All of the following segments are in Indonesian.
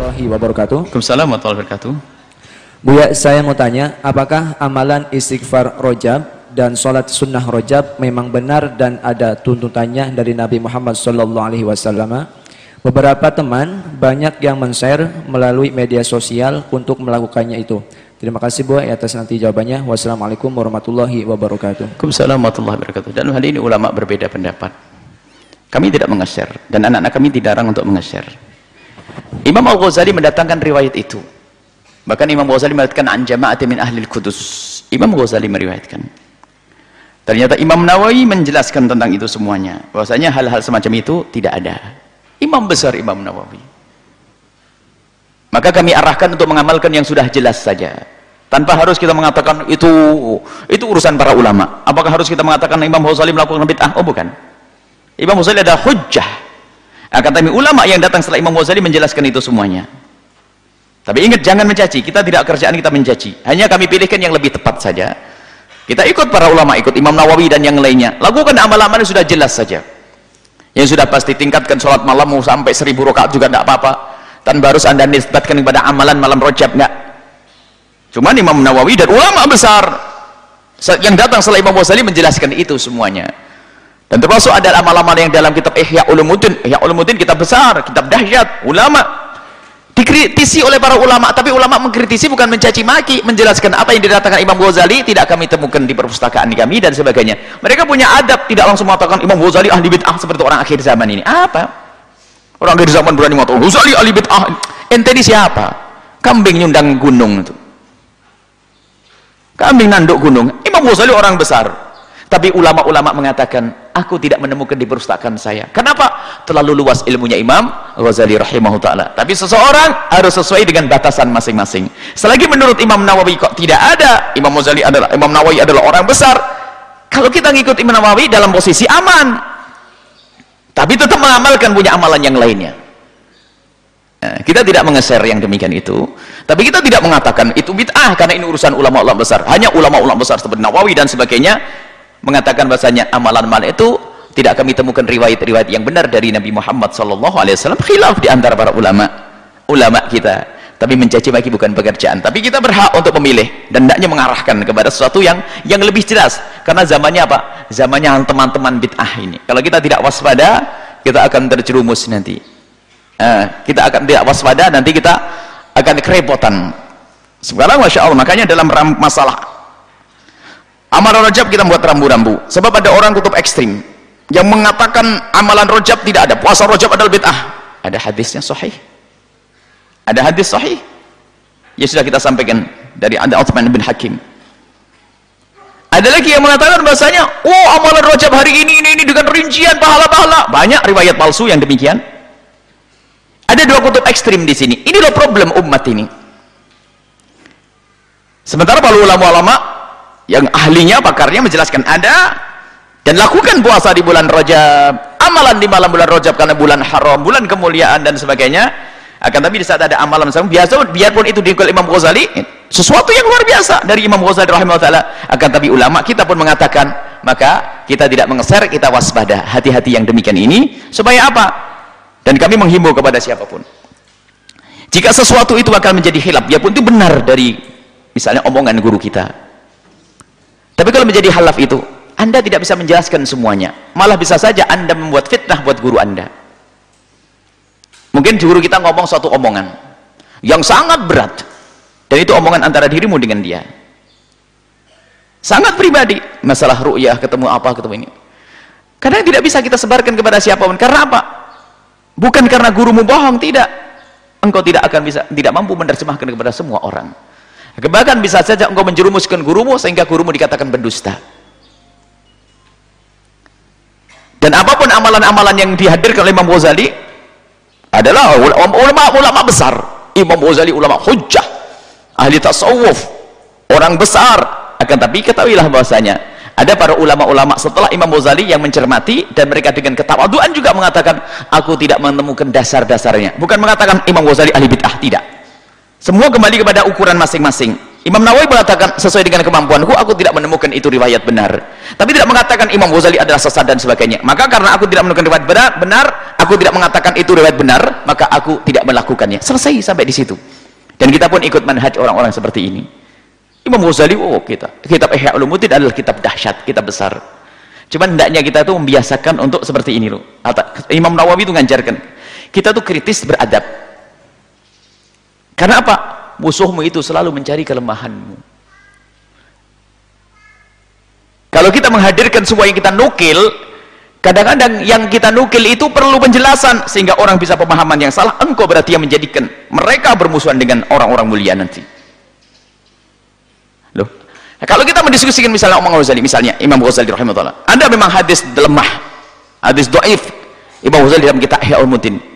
warahmatullahi wabarakatuh. Waalaikumsalam warahmatullahi wabarakatuh. Buya, saya mau tanya, apakah amalan istighfar rojab dan sholat sunnah rojab memang benar dan ada tuntutannya dari Nabi Muhammad SAW? Beberapa teman banyak yang men-share melalui media sosial untuk melakukannya itu. Terima kasih Bu atas nanti jawabannya. Wassalamualaikum warahmatullahi wabarakatuh. Waalaikumsalam warahmatullahi wabarakatuh. Dan hari ini ulama berbeda pendapat. Kami tidak menge-share dan anak-anak kami dilarang untuk menge-share. Imam Al-Ghazali mendatangkan riwayat itu. Bahkan Imam Ghazali meriwayatkan an jama'ati min ahli al-Qudus. Imam Ghazali meriwayatkan. Ternyata Imam Nawawi menjelaskan tentang itu semuanya. Bahwasanya hal-hal semacam itu tidak ada. Imam besar Imam Nawawi. Maka kami arahkan untuk mengamalkan yang sudah jelas saja. Tanpa harus kita mengatakan itu urusan para ulama. Apakah harus kita mengatakan Imam Ghazali melakukan bid'ah? Oh bukan. Imam Ghazali ada hujjah. Akan tetapi ulama yang datang setelah Imam Ghazali menjelaskan itu semuanya. Tapi ingat, jangan mencaci. Kita tidak kerjaan kita mencaci. Hanya kami pilihkan yang lebih tepat saja. Kita ikut para ulama, ikut Imam Nawawi dan yang lainnya. Lakukan amal-amal yang sudah jelas saja. Yang sudah pasti, tingkatkan sholat malam mau sampai 1000 rakaat juga tidak apa-apa. Tanpa harus anda nisbatkan kepada amalan malam rojab, enggak. Cuman Imam Nawawi dan ulama besar yang datang setelah Imam Ghazali menjelaskan itu semuanya. Dan termasuk ada amal-amal yang dalam kitab Ihya Ulumuddin. Ihya Ulumuddin kitab besar, kitab dahsyat, ulama dikritisi oleh para ulama, tapi ulama mengkritisi bukan mencaci maki, menjelaskan apa yang didatangkan Imam Ghazali tidak kami temukan di perpustakaan kami dan sebagainya. Mereka punya adab, tidak langsung mengatakan Imam Ghazali ahli bid'ah seperti orang akhir zaman ini. Apa? Orang akhir zaman berani mengatakan Ghazali ahli bid'ah. Ente ini siapa? Kambing nyundang gunung itu. Kambing nanduk gunung. Imam Ghazali orang besar. Tapi ulama-ulama mengatakan, aku tidak menemukan di perpustakaan saya. Kenapa? Terlalu luas ilmunya Imam Ghazali rahimahullah ta'ala. Tapi seseorang harus sesuai dengan batasan masing-masing. Selagi menurut Imam Nawawi kok tidak ada, Imam Nawawi adalah orang besar. Kalau kita ngikut Imam Nawawi dalam posisi aman. Tapi tetap mengamalkan punya amalan yang lainnya. Nah, kita tidak menge-share yang demikian itu. Tapi kita tidak mengatakan itu bid'ah karena ini urusan ulama-ulama besar. Hanya ulama-ulama besar seperti Nawawi dan sebagainya mengatakan bahasanya amalan-amalan itu tidak kami temukan riwayat-riwayat yang benar dari Nabi Muhammad SAW. Khilaf di antara para ulama kita. Tapi mencaci maki bukan pekerjaan. Tapi kita berhak untuk memilih dan hendaknya mengarahkan kepada sesuatu yang lebih jelas. Karena zamannya apa? Zamannya teman-teman bid'ah ini. Kalau kita tidak waspada, kita akan terjerumus nanti. Kita akan tidak waspada, nanti kita akan kerepotan. Sekarang Masya Allah, makanya dalam masalah amalan rojab kita buat rambu-rambu. Sebab ada orang kutub ekstrim yang mengatakan amalan rojab tidak ada, puasa rojab adalah bid'ah. Ada hadisnya sahih, ada hadis sahih ya sudah kita sampaikan dari Utsman bin Hakim. Ada lagi yang mengatakan bahasanya oh amalan rojab hari ini dengan rincian pahala-pahala. Banyak riwayat palsu yang demikian. Ada dua kutub ekstrim di sini. Inilah problem umat ini. Sementara para ulama-ulama yang ahlinya, pakarnya menjelaskan ada dan lakukan puasa di bulan Rajab, amalan di malam bulan Rajab karena bulan haram, bulan kemuliaan dan sebagainya. Akan tapi di saat ada amalan sama biasa, biarpun itu diikut Imam Ghazali, sesuatu yang luar biasa dari Imam Ghazali rahimahullah taala. Akan tapi ulama kita pun mengatakan, maka kita tidak mengeser, kita waspada, hati-hati yang demikian ini supaya apa? Dan kami menghimbau kepada siapapun, jika sesuatu itu akan menjadi khilaf, biarpun itu benar dari misalnya omongan guru kita, tapi kalau menjadi halaf itu Anda tidak bisa menjelaskan semuanya, malah bisa saja Anda membuat fitnah buat guru Anda. Mungkin guru kita ngomong suatu omongan yang sangat berat dan itu omongan antara dirimu dengan dia, sangat pribadi, masalah ru'yah, ketemu apa, ketemu ini, kadang tidak bisa kita sebarkan kepada siapapun. Karena apa? Bukan karena gurumu bohong, tidak. Engkau tidak mampu menerjemahkan kepada semua orang. Bahkan bisa saja engkau menjerumuskan gurumu sehingga gurumu dikatakan pendusta. Dan apapun amalan-amalan yang dihadirkan oleh Imam Ghazali adalah ulama besar. Imam Ghazali ulama hujjah, ahli tasawuf, orang besar. Akan tapi ketahuilah bahwasanya ada para ulama-ulama setelah Imam Ghazali yang mencermati dan mereka dengan ketawaduan juga mengatakan aku tidak menemukan dasar-dasarnya. Bukan mengatakan Imam Ghazali ahli bid'ah, tidak. Semua kembali kepada ukuran masing-masing. Imam Nawawi mengatakan sesuai dengan kemampuanku aku tidak menemukan itu riwayat benar, tapi tidak mengatakan Imam Ghazali adalah sesat dan sebagainya. Maka karena aku tidak menemukan riwayat benar, aku tidak mengatakan itu riwayat benar, maka aku tidak melakukannya. Selesai sampai di situ. Dan kita pun ikut manhaj orang-orang seperti ini. Imam Ghazali, kitab Ihya Ulumuddin adalah kitab dahsyat, kitab besar. Cuman hendaknya kita tuh membiasakan untuk seperti ini loh. Imam Nawawi itu ngajarkan kita tuh kritis beradab. Karena apa? Musuhmu itu selalu mencari kelemahanmu. Kalau kita menghadirkan semua yang kita nukil, kadang-kadang yang kita nukil itu perlu penjelasan sehingga orang bisa pemahaman yang salah. Engkau berarti yang menjadikan mereka bermusuhan dengan orang-orang mulia nanti. Loh, kalau kita mendiskusikan misalnya Imam Ghazali rahimahullah, ada memang hadis lemah, hadis dhaif Imam Ghazali dalam kitab Ihya Ulumuddin.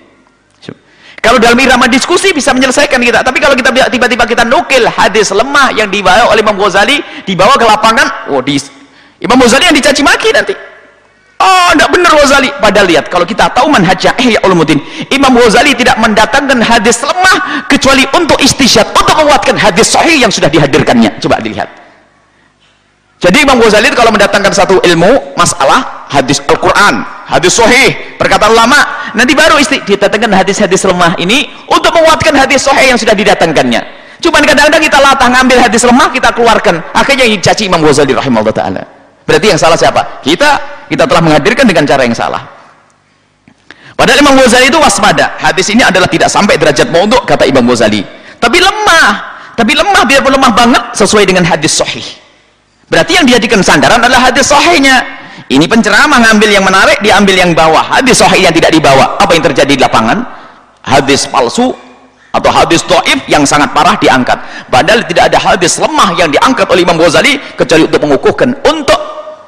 Kalau dalam irama diskusi bisa menyelesaikan kita, tapi kalau kita tiba-tiba kita nukil hadis lemah yang dibawa oleh Imam Ghazali, dibawa ke lapangan, Imam Ghazali yang dicaci maki nanti. Oh, tidak benar Ghazali. Padahal lihat, kalau kita tahu manhaj Ihya Ulumuddin, Imam Ghazali tidak mendatangkan hadis lemah kecuali untuk istisyad, untuk menguatkan hadis sahih yang sudah dihadirkannya. Coba dilihat. Jadi Imam Ghazali kalau mendatangkan satu ilmu, masalah, hadis Al-Quran, hadis sahih, perkataan ulama, nanti baru didatangkan hadis-hadis lemah ini untuk menguatkan hadis sahih yang sudah didatangkannya. Cuman kadang-kadang kita latah ngambil hadis lemah, kita keluarkan, akhirnya yang dicaci Imam Ghazali rahimahullah ta'ala. Berarti yang salah siapa? Kita telah menghadirkan dengan cara yang salah. Padahal Imam Ghazali itu waspada, hadis ini adalah tidak sampai derajat maudhu kata Imam Ghazali, tapi lemah biarpun lemah banget sesuai dengan hadis sahih. Berarti yang dijadikan sandaran adalah hadis sahihnya. Ini penceramah ngambil yang menarik, diambil yang bawah, hadis sahih yang tidak dibawa. Apa yang terjadi di lapangan? Hadis palsu atau hadis dhaif yang sangat parah diangkat. Padahal tidak ada hadis lemah yang diangkat oleh Imam Ghazali kecuali untuk mengukuhkan, untuk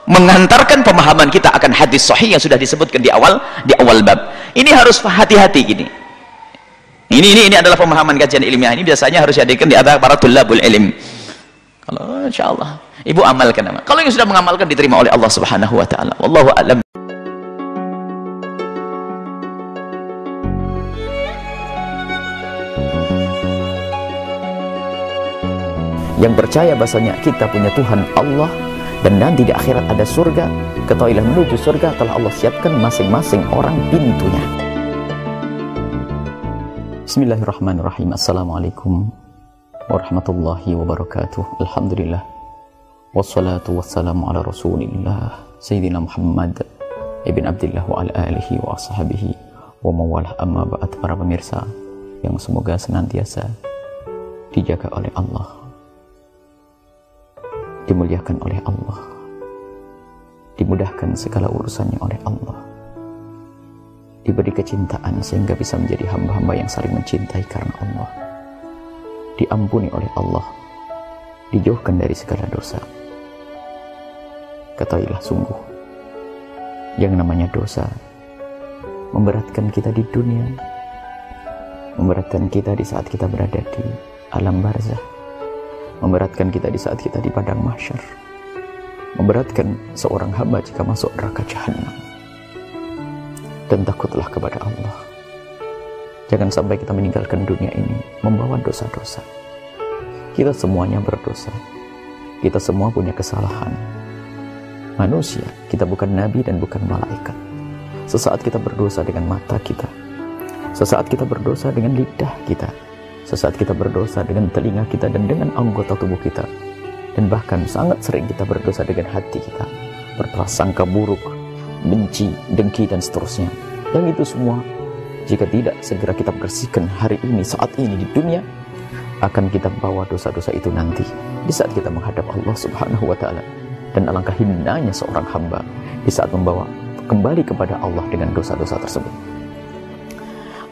mengantarkan pemahaman kita akan hadis sahih yang sudah disebutkan di awal bab. Ini harus hati-hati gini. Ini adalah pemahaman kajian ilmiah. Ini biasanya harus dihadirkan di antara para tulabul ilm. Kalau insyaallah ibu amalkan, kalau yang sudah mengamalkan diterima oleh Allah Subhanahu wa taala. Wallahu a'lam. Yang percaya bahasanya kita punya Tuhan Allah dan nanti di akhirat ada surga, ketahuilah menuju surga telah Allah siapkan masing-masing orang pintunya. Bismillahirrahmanirrahim. Assalamualaikum warahmatullahi wabarakatuh. Alhamdulillah wassalatu wassalamu ala rasulillah Sayyidina Muhammad ibn Abdillah wa ala alihi wa ashabihi wa mawalah, amma ba'd. Para pemirsa yang semoga senantiasa dijaga oleh Allah, dimuliakan oleh Allah, dimudahkan segala urusannya oleh Allah, diberi kecintaan sehingga bisa menjadi hamba-hamba yang saling mencintai karena Allah, diampuni oleh Allah, dijauhkan dari segala dosa. Ketahuilah sungguh yang namanya dosa memberatkan kita di dunia, memberatkan kita di saat kita berada di alam barzah, memberatkan kita di saat kita di padang mahsyar, memberatkan seorang hamba jika masuk neraka jahanam. Dan takutlah kepada Allah, jangan sampai kita meninggalkan dunia ini membawa dosa-dosa. Kita semuanya berdosa, kita semua punya kesalahan. Manusia, kita bukan nabi dan bukan malaikat. Sesaat kita berdosa dengan mata kita, sesaat kita berdosa dengan lidah kita, sesaat kita berdosa dengan telinga kita dan dengan anggota tubuh kita, dan bahkan sangat sering kita berdosa dengan hati kita, berprasangka buruk, benci, dengki dan seterusnya. Yang itu semua jika tidak segera kita bersihkan hari ini, saat ini di dunia, akan kita bawa dosa-dosa itu nanti di saat kita menghadap Allah Subhanahu wa ta'ala. Dan alangkah hinanya seorang hamba di saat membawa kembali kepada Allah dengan dosa-dosa tersebut.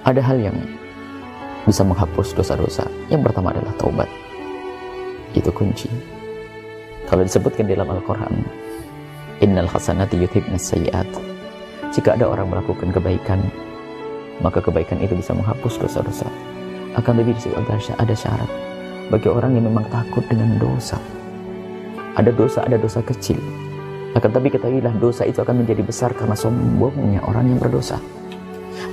Ada hal yang bisa menghapus dosa-dosa. Yang pertama adalah taubat. Itu kunci. Kalau disebutkan dalam Al-Quran, innal hasanati yudhibnas sayyi'at. Jika ada orang melakukan kebaikan, maka kebaikan itu bisa menghapus dosa-dosa. Akan lebih ada syarat bagi orang yang memang takut dengan dosa. Ada dosa kecil, akan tapi ketahuilah dosa itu akan menjadi besar karena sombongnya orang yang berdosa.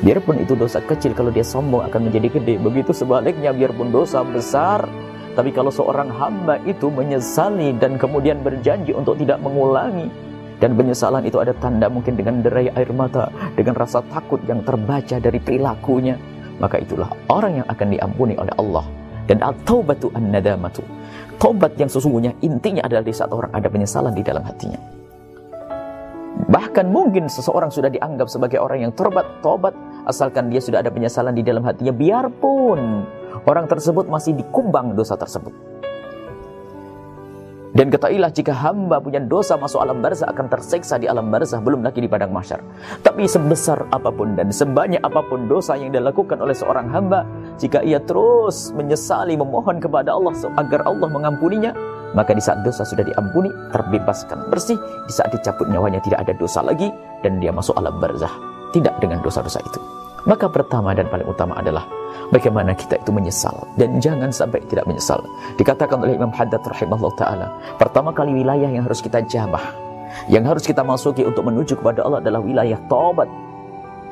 Biarpun itu dosa kecil, kalau dia sombong akan menjadi gede. Begitu sebaliknya, biarpun dosa besar, Tapi kalau seorang hamba itu menyesali dan kemudian berjanji untuk tidak mengulangi, dan penyesalan itu ada tanda mungkin dengan derai air mata, dengan rasa takut yang terbaca dari perilakunya, maka itulah orang yang akan diampuni oleh Allah. Dan at-taubatu an-nadamatu, taubat yang sesungguhnya intinya adalah di saat orang ada penyesalan di dalam hatinya. Bahkan mungkin seseorang sudah dianggap sebagai orang yang tobat, asalkan dia sudah ada penyesalan di dalam hatinya, biarpun orang tersebut masih dikumbang dosa tersebut. Dan ketahuilah, jika hamba punya dosa masuk alam barzah akan tersiksa di alam barzah, belum lagi di padang mahsyar. Tapi sebesar apapun dan sebanyak apapun dosa yang dilakukan oleh seorang hamba, jika ia terus menyesali, memohon kepada Allah agar Allah mengampuninya, maka di saat dosa sudah diampuni, terbebaskan, bersih, di saat dicabut nyawanya tidak ada dosa lagi, dan dia masuk alam barzah tidak dengan dosa-dosa itu. Maka pertama dan paling utama adalah bagaimana kita itu menyesal, dan jangan sampai tidak menyesal. Dikatakan oleh Imam Haddad rahimahullah ta'ala, pertama kali wilayah yang harus kita jamah, yang harus kita masuki untuk menuju kepada Allah adalah wilayah taubat.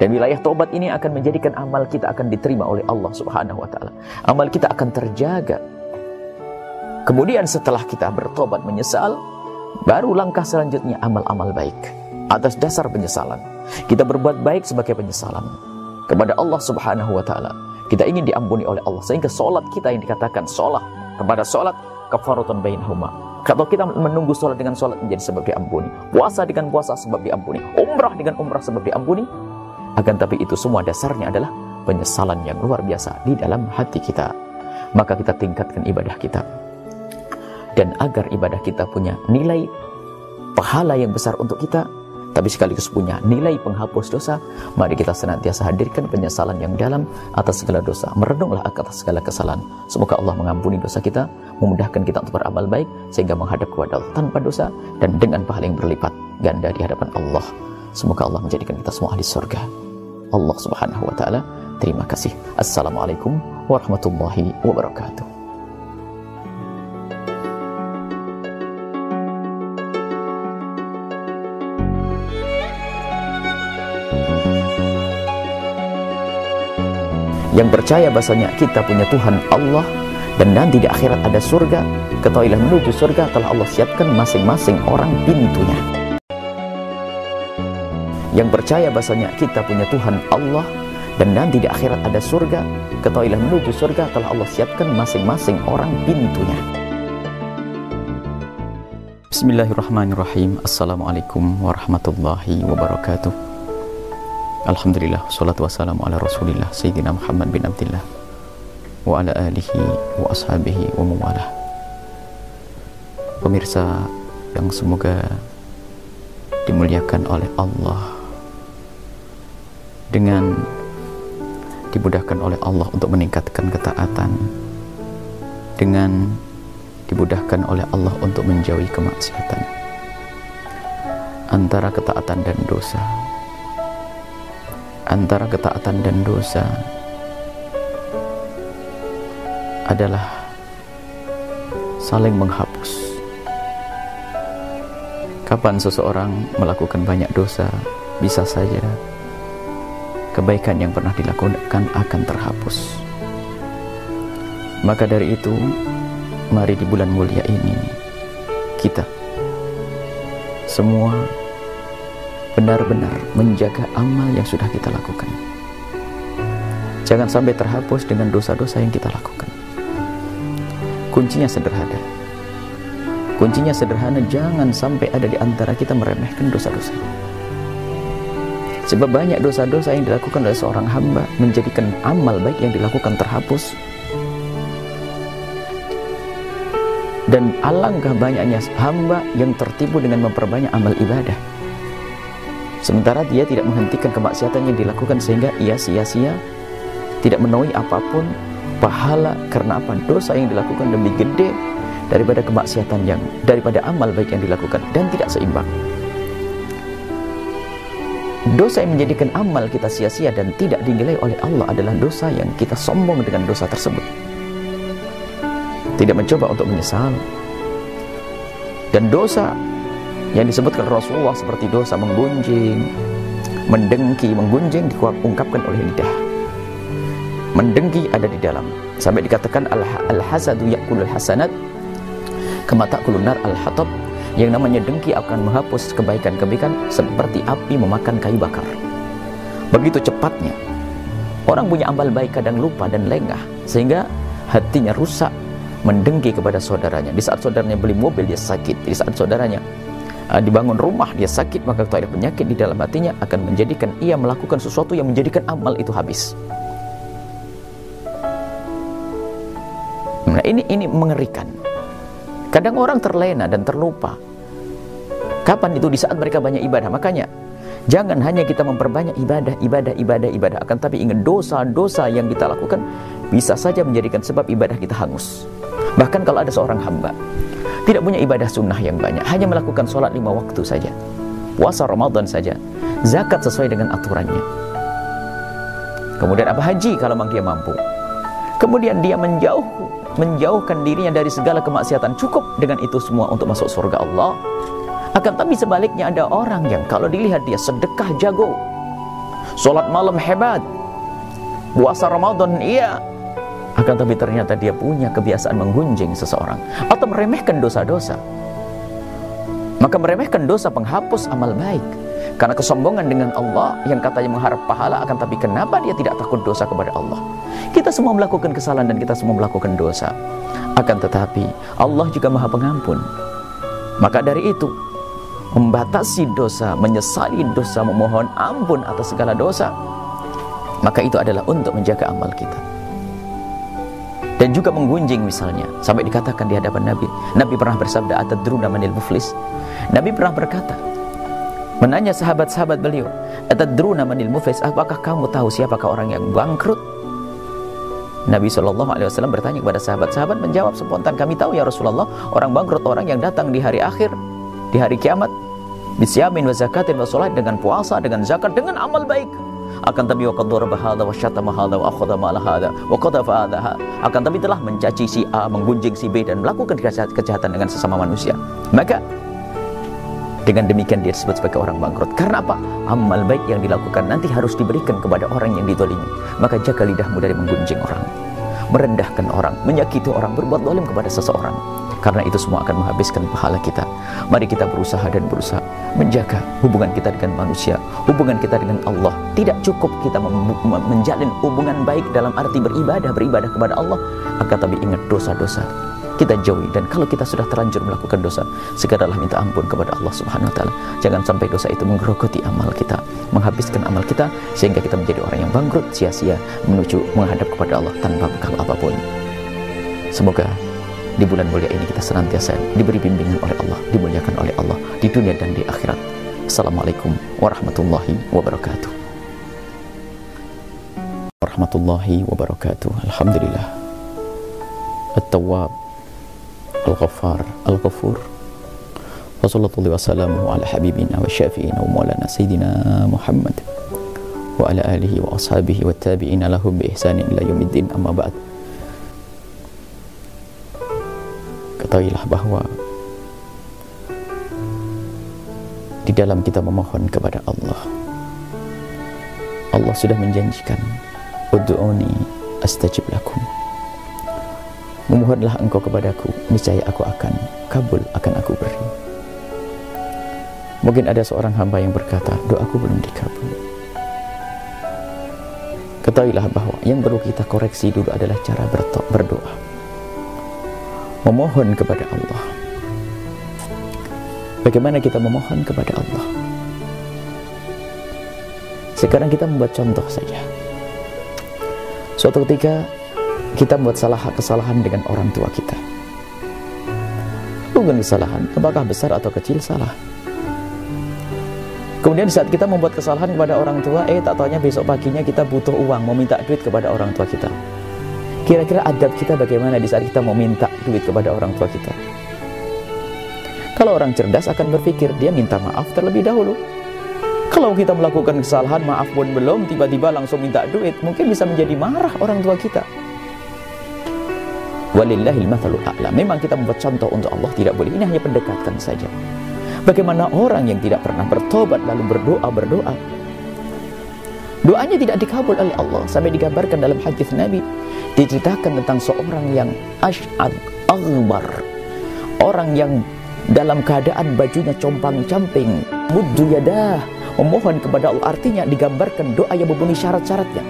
Dan wilayah taubat ini akan menjadikan amal kita akan diterima oleh Allah subhanahu wa ta'ala. Amal kita akan terjaga. Kemudian setelah kita bertobat menyesal, baru langkah selanjutnya amal-amal baik. Atas dasar penyesalan, kita berbuat baik sebagai penyesalan kepada Allah subhanahu wa ta'ala. Kita ingin diampuni oleh Allah, sehingga sholat kita yang dikatakan sholat kepada sholat kafaratun bainahuma. Kalau kita menunggu sholat dengan sholat menjadi sebab diampuni, puasa dengan puasa sebab diampuni, umrah dengan umrah sebab diampuni. Akan tapi itu semua dasarnya adalah penyesalan yang luar biasa di dalam hati kita. Maka kita tingkatkan ibadah kita, dan agar ibadah kita punya nilai pahala yang besar untuk kita, tapi sekaligus punya nilai penghapus dosa, mari kita senantiasa hadirkan penyesalan yang dalam atas segala dosa, merenunglah atas segala kesalahan. Semoga Allah mengampuni dosa kita, memudahkan kita untuk beramal baik, sehingga menghadap kepada Allah tanpa dosa dan dengan pahala yang berlipat ganda di hadapan Allah. Semoga Allah menjadikan kita semua ahli surga. Allah subhanahu wa ta'ala, terima kasih. Assalamualaikum warahmatullahi wabarakatuh. Yang percaya bahasanya kita punya Tuhan Allah, dan nanti di akhirat ada surga, ketahuilah menuju surga telah Allah siapkan masing-masing orang pintunya. Yang percaya bahasanya kita punya Tuhan Allah, dan nanti di akhirat ada surga, ketahuilah menuju surga telah Allah siapkan masing-masing orang pintunya. Bismillahirrahmanirrahim. Assalamualaikum warahmatullahi wabarakatuh. Alhamdulillah, wassalatu wassalamu ala rasulillah Sayyidina Muhammad bin Abdillah wa ala alihi wa ashabihi wa mawalah. Pemirsa yang semoga dimuliakan oleh Allah, dengan dimudahkan oleh Allah untuk meningkatkan ketaatan, dengan dimudahkan oleh Allah untuk menjauhi kemaksiatan. Antara ketaatan dan dosa, antara ketaatan dan dosa adalah saling menghapus. Kapan seseorang melakukan banyak dosa, bisa saja kebaikan yang pernah dilakukan akan terhapus. Maka dari itu, mari di bulan mulia ini kita semua benar-benar menjaga amal yang sudah kita lakukan. Jangan sampai terhapus dengan dosa-dosa yang kita lakukan. Kuncinya sederhana. Kuncinya sederhana, jangan sampai ada di antara kita meremehkan dosa-dosa. Sebab banyak dosa-dosa yang dilakukan oleh seorang hamba menjadikan amal baik yang dilakukan terhapus. Dan alangkah banyaknya hamba yang tertipu dengan memperbanyak amal ibadah, sementara dia tidak menghentikan kemaksiatan yang dilakukan, sehingga ia sia-sia, tidak menuai apapun pahala. Karena apa? Dosa yang dilakukan lebih gede daripada kemaksiatan daripada amal baik yang dilakukan, dan tidak seimbang. Dosa yang menjadikan amal kita sia-sia dan tidak dinilai oleh Allah adalah dosa yang kita sombong dengan dosa tersebut, tidak mencoba untuk menyesal. Dan dosa yang disebutkan Rasulullah seperti dosa menggunjing, mendengki, menggunjing, diungkapkan oleh lidah. Mendengki ada di dalam. Sampai dikatakan al-hasadu ya'kulul hasanat kama ta'kulun nar al-hatab. Yang namanya dengki akan menghapus kebaikan-kebaikan seperti api memakan kayu bakar. Begitu cepatnya. Orang punya amal baik kadang lupa dan lengah, sehingga hatinya rusak, mendengki kepada saudaranya. Di saat saudaranya beli mobil, dia sakit. Di saat saudaranya dibangun rumah, dia sakit, maka kalau ada penyakit di dalam hatinya akan menjadikan ia melakukan sesuatu yang menjadikan amal itu habis. Nah, ini mengerikan. Kadang orang terlena dan terlupa. Kapan itu? Di saat mereka banyak ibadah. Makanya jangan hanya kita memperbanyak ibadah, akan tapi ingat dosa-dosa yang kita lakukan bisa saja menjadikan sebab ibadah kita hangus. Bahkan kalau ada seorang hamba tidak punya ibadah sunnah yang banyak, hanya melakukan sholat 5 waktu saja, puasa Ramadan saja, zakat sesuai dengan aturannya, kemudian apa, haji kalau memang dia mampu, kemudian dia menjauhkan dirinya dari segala kemaksiatan, cukup dengan itu semua untuk masuk surga Allah. Akan tapi sebaliknya ada orang yang kalau dilihat dia sedekah jago, sholat malam hebat, puasa Ramadan iya, akan tapi ternyata dia punya kebiasaan menggunjing seseorang atau meremehkan dosa-dosa. Maka meremehkan dosa penghapus amal baik, karena kesombongan dengan Allah yang katanya mengharap pahala, akan tapi kenapa dia tidak takut dosa kepada Allah? Kita semua melakukan kesalahan dan kita semua melakukan dosa, akan tetapi Allah juga Maha Pengampun. Maka dari itu, membatasi dosa, menyesali dosa, memohon ampun atas segala dosa, maka itu adalah untuk menjaga amal kita. Dan juga menggunjing misalnya, sampai dikatakan di hadapan Nabi pernah bersabda, atadruna manil muflis? Nabi pernah berkata, menanya sahabat-sahabat beliau, atadruna manil muflis? Apakah kamu tahu siapakah orang yang bangkrut? Nabi SAW bertanya kepada sahabat-sahabat, menjawab spontan, kami tahu ya Rasulullah, orang bangkrut orang yang datang di hari akhir, di hari kiamat, bisyamin wa zakatin wa sholat, dengan puasa, dengan zakat, dengan amal baik. Akan tapi wa qad daraba hadza wa syatama hadza wa akhadha mala hadza wa qadhafa hadza, akan tapi telah mencaci si A, menggunjing si B, dan melakukan kejahatan dengan sesama manusia. Maka dengan demikian dia disebut sebagai orang bangkrut. Karena apa? Amal baik yang dilakukan nanti harus diberikan kepada orang yang dizalimi. Maka jaga lidahmu dari menggunjing orang, merendahkan orang, menyakiti orang, berbuat zalim kepada seseorang. Karena itu semua akan menghabiskan pahala kita. Mari kita berusaha menjaga hubungan kita dengan manusia, hubungan kita dengan Allah. Tidak cukup kita menjalin hubungan baik dalam arti beribadah kepada Allah, akan tapi ingat dosa-dosa kita jauhi. Dan kalau kita sudah terlanjur melakukan dosa, segeralah minta ampun kepada Allah Subhanahu wa taala. Jangan sampai dosa itu menggerogoti amal kita, menghabiskan amal kita, sehingga kita menjadi orang yang bangkrut, sia-sia menuju menghadap kepada Allah tanpa bekal apapun. Semoga di bulan mulia ini kita senantiasa diberi bimbingan oleh Allah, dimuliakan oleh Allah di dunia dan di akhirat. Assalamualaikum warahmatullahi wabarakatuh. Warahmatullahi wabarakatuh. Alhamdulillah. At-Tawwab, Al-Ghaffar, Al-Ghafur. Wassallallahu wasallamu ala habibina wa syafi'ina wa maulana sayyidina Muhammad wa ala alihi wa ashabihi wa tabi'ina lahum bi ihsanin ila yaumiddin, amma ba'd. Ketahuilah bahwa di dalam kita memohon kepada Allah, Allah sudah menjanjikan, ud'uni astajib lakum. Memohonlah engkau kepadaku, niscaya aku akan kabul, akan aku beri. Mungkin ada seorang hamba yang berkata, doaku belum dikabul. Ketahuilah bahwa yang perlu kita koreksi dulu adalah cara berdoa, memohon kepada Allah. Bagaimana kita memohon kepada Allah? Sekarang kita membuat contoh saja. Suatu ketika kita membuat kesalahan dengan orang tua kita. Bukan kesalahan, apakah besar atau kecil, salah. Kemudian saat kita membuat kesalahan kepada orang tua, tak taunya besok paginya kita butuh uang, mau minta duit kepada orang tua kita. Kira-kira adab kita bagaimana di saat kita mau minta duit kepada orang tua kita? Kalau orang cerdas akan berpikir, dia minta maaf terlebih dahulu. Kalau kita melakukan kesalahan, maaf pun belum, tiba-tiba langsung minta duit, mungkin bisa menjadi marah orang tua kita. Walillahil mathalul a'la. Memang kita membuat contoh untuk Allah tidak boleh. Ini hanya pendekatan saja. Bagaimana orang yang tidak pernah bertobat lalu berdoa, Doanya tidak dikabul oleh Allah. Sampai digambarkan dalam hadis Nabi, diceritakan tentang seorang yang asy'ad aghbar, orang yang dalam keadaan bajunya compang-camping, muddu yadah, memohon kepada Allah. Artinya digambarkan doa yang memenuhi syarat-syaratnya,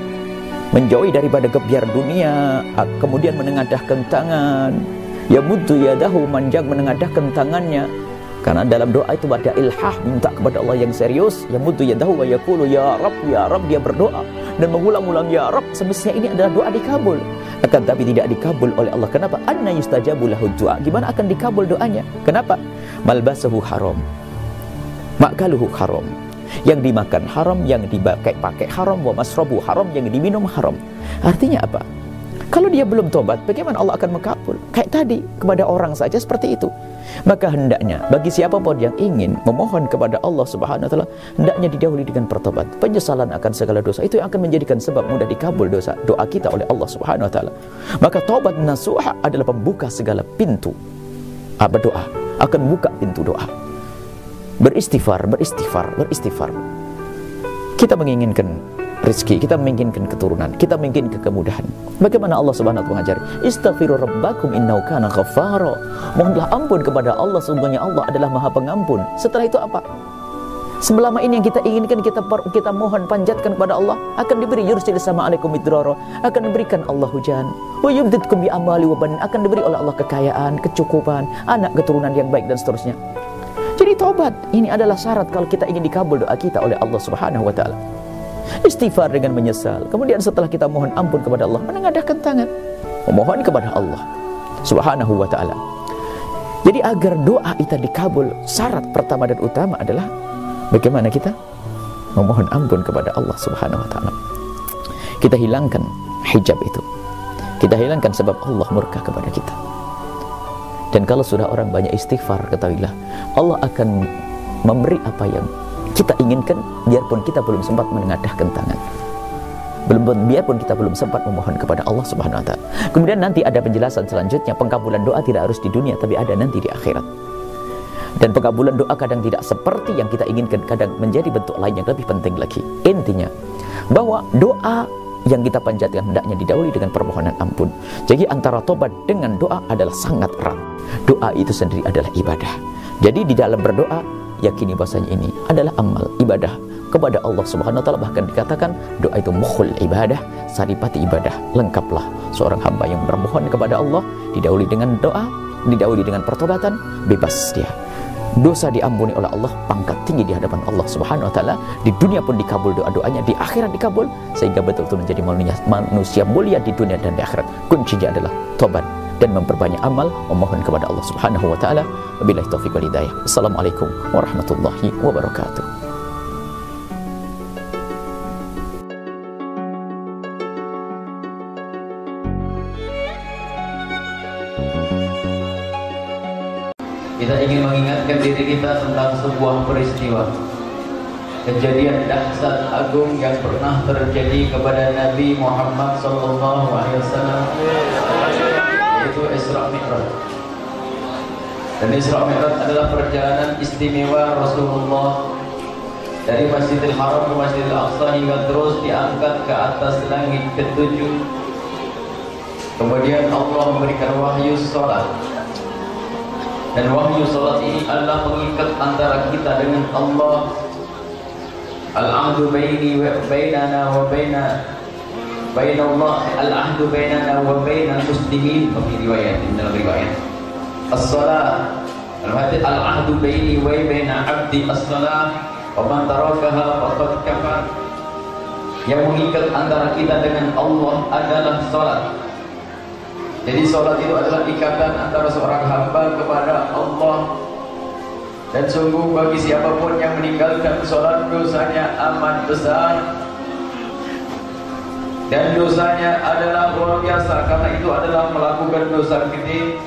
menjauhi daripada gebyar dunia, kemudian menengadahkan tangan, ya muddu yadahu, manjang menengadahkan tangannya. Karena dalam doa itu ada ilhah, minta kepada Allah yang serius. Ya muddu yadahu wa yaqulu ya Rabb, dia berdoa dan mengulang-ulang ya Rabb. Semestinya ini adalah doa dikabul, akan tapi tidak dikabul oleh Allah. Kenapa? Anna yustajabu lahu du'a. Gimana akan dikabul doanya? Kenapa? Malbasuhu haram, makaluhu haram, yang dimakan haram, yang dipakai haram, wa masrabu haram, yang diminum haram. Artinya apa? Kalau dia belum tobat, bagaimana Allah akan mengabul? Kayak tadi, kepada orang saja seperti itu. Maka hendaknya bagi siapapun yang ingin memohon kepada Allah Subhanahu wa taala, hendaknya didahului dengan pertobat, penyesalan akan segala dosa. Itu yang akan menjadikan sebab mudah dikabul doa kita oleh Allah Subhanahu wa taala. Maka taubat nasuha adalah pembuka segala pintu berdoa, akan buka pintu doa. Beristighfar. Kita menginginkan rezeki, kita menginginkan keturunan, kita menginginkan kemudahan. Bagaimana Allah Subhanahu wa taala mengajari? Istaghfiru rabbakum innahu kana ghaffara. Mohonlah ampun kepada Allah, sesungguhnya Allah adalah Maha Pengampun. Setelah itu apa? Selama ini yang kita inginkan, kita mohon, panjatkan kepada Allah, akan diberi. Yursil sama alaikum midrara, akan diberikan Allah hujan. Wa yumdidkum bi amwali wa banin, akan diberi oleh Allah kekayaan, kecukupan, anak keturunan yang baik dan seterusnya. Jadi taubat ini adalah syarat kalau kita ingin dikabul doa kita oleh Allah Subhanahu wa taala. Istighfar dengan menyesal. Kemudian setelah kita mohon ampun kepada Allah, menengadahkan tangan, memohon kepada Allah Subhanahu wa taala. Jadi agar doa kita dikabul, syarat pertama dan utama adalah bagaimana kita memohon ampun kepada Allah Subhanahu wa taala. Kita hilangkan hijab itu. Kita hilangkan sebab Allah murka kepada kita. Dan kalau sudah orang banyak istighfar, ketahuilah Allah akan memberi apa yang kita inginkan, biarpun kita belum sempat menengadahkan tangan, biarpun kita belum sempat memohon kepada Allah Subhanahu wa taala. Kemudian nanti ada penjelasan selanjutnya, pengkabulan doa tidak harus di dunia, tapi ada nanti di akhirat. Dan pengkabulan doa kadang tidak seperti yang kita inginkan, kadang menjadi bentuk lain yang lebih penting lagi. Intinya bahwa doa yang kita panjatkan hendaknya didahului dengan permohonan ampun. Jadi antara tobat dengan doa adalah sangat erat. Doa itu sendiri adalah ibadah. Jadi di dalam berdoa, yakini bahasanya ini adalah amal ibadah kepada Allah Subhanahu wa taala. Bahkan dikatakan doa itu mukhul ibadah, saripati ibadah. Lengkaplah seorang hamba yang bermohon kepada Allah, didahului dengan doa, didahului dengan pertobatan, bebas dia. Dosa diampuni oleh Allah, pangkat tinggi di hadapan Allah Subhanahu wa taala. Di dunia pun dikabul doa-doanya, di akhirat dikabul, sehingga betul-betul menjadi manusia mulia di dunia dan di akhirat. Kuncinya adalah tobat dan memperbanyak amal, memohon kepada Allah Subhanahu wa taala. Wabillahi taufiq wal hidayah. Assalamualaikum warahmatullahi wabarakatuh. Kita ingin mengingatkan diri kita tentang sebuah peristiwa, kejadian dahsyat agung yang pernah terjadi kepada Nabi Muhammad SAW, yaitu Isra Mi'raj. Dan Isra Mi'raj adalah perjalanan istimewa Rasulullah dari Masjidil Haram ke Masjidil Aqsa hingga terus diangkat ke atas langit ketujuh. Kemudian Allah memberikan wahyu salat. Dan wahyu salat ini adalah mengikat antara kita dengan Allah. Al-ahdu baini wa bainana wa baina Allah, al-ahdu bainana wa bainal muslimin. Bagi riwayat, dalam riwayat as-salat, al-ahdu baini wa baina abdi as-salat wa man tarakaha faqad kafar. Yang mengikat antara kita dengan Allah adalah salat. Jadi salat itu adalah ikatan antara seorang hamba kepada Allah. Dan sungguh bagi siapapun yang meninggalkan salat, dosanya amat besar. Dan dosanya adalah luar biasa, karena itu adalah melakukan dosa gede.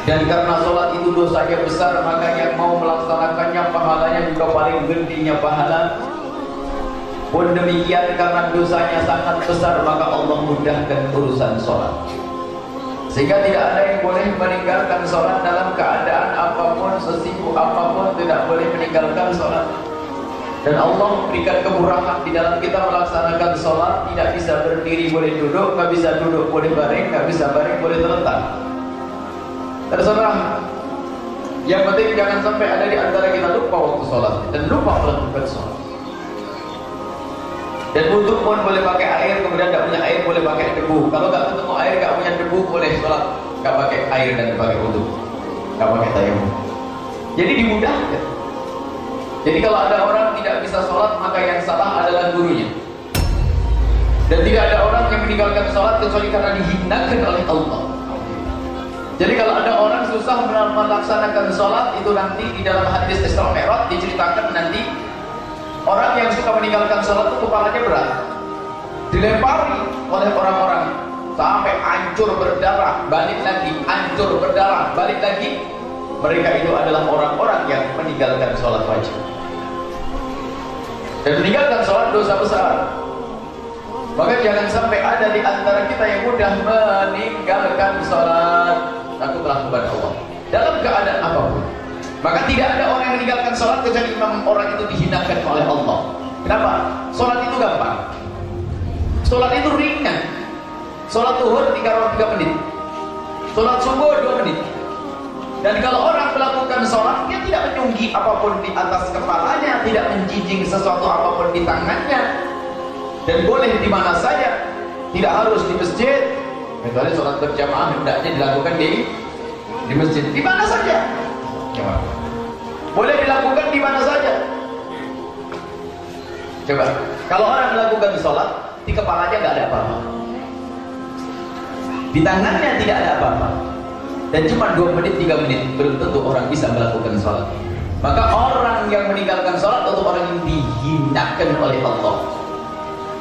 Dan karena salat itu dosanya besar, maka yang mau melaksanakannya pahalanya juga paling gedenya pahala. Pun demikian, karena dosanya sangat besar, maka Allah mudahkan urusan sholat, sehingga tidak ada yang boleh meninggalkan sholat dalam keadaan apapun, sesibuk apapun, tidak boleh meninggalkan sholat. Dan Allah memberikan kemurahan di dalam kita melaksanakan sholat. Tidak bisa berdiri boleh duduk, nggak bisa duduk boleh baring, nggak bisa baring boleh terlentang. Terserah. Yang penting jangan sampai ada di antara kita lupa waktu sholat dan lupa melakukan sholat. Dan wudhu pun boleh pakai air, kemudian nggak punya air boleh pakai debu. Kalau nggak ketemu air, nggak punya debu boleh sholat, nggak pakai air dan pakai wudhu, nggak pakai tayamum. Jadi dimudahkan. Jadi kalau ada orang tidak bisa sholat, maka yang salah adalah gurunya. Dan tidak ada orang yang meninggalkan sholat kecuali karena dihinakan oleh Allah. Jadi kalau ada orang susah melaksanakan sholat, itu nanti di dalam hadis Isra Mi'raj diceritakan nanti orang yang suka meninggalkan sholat itu kepalanya berat, dilempari oleh orang-orang sampai hancur berdarah, balik lagi, hancur berdarah, balik lagi. Mereka itu adalah orang-orang yang meninggalkan sholat wajib. Dan meninggalkan sholat dosa besar. Maka jangan sampai ada di antara kita yang mudah meninggalkan sholat. Takutlah kepada Allah dalam keadaan apapun. Maka tidak ada orang yang meninggalkan sholat kecuali memang orang itu dihinakan oleh Allah. Kenapa? Sholat itu gampang. Sholat itu ringan. Sholat zuhur 3 menit. Sholat subuh 2 menit. Dan kalau orang melakukan sholat, dia tidak menyunggi apapun di atas kepalanya, tidak menjinjing sesuatu apapun di tangannya, dan boleh di mana saja, tidak harus di masjid, kecuali sholat berjamaah hendaknya dilakukan di masjid, di mana saja. Boleh dilakukan di mana saja. Coba, kalau orang melakukan sholat, di kepalanya nggak ada apa-apa, di tangannya tidak ada apa-apa, dan cuma 2 menit, 3 menit, belum tentu orang bisa melakukan sholat. Maka orang yang meninggalkan sholat untuk orang yang dihinakan oleh Allah.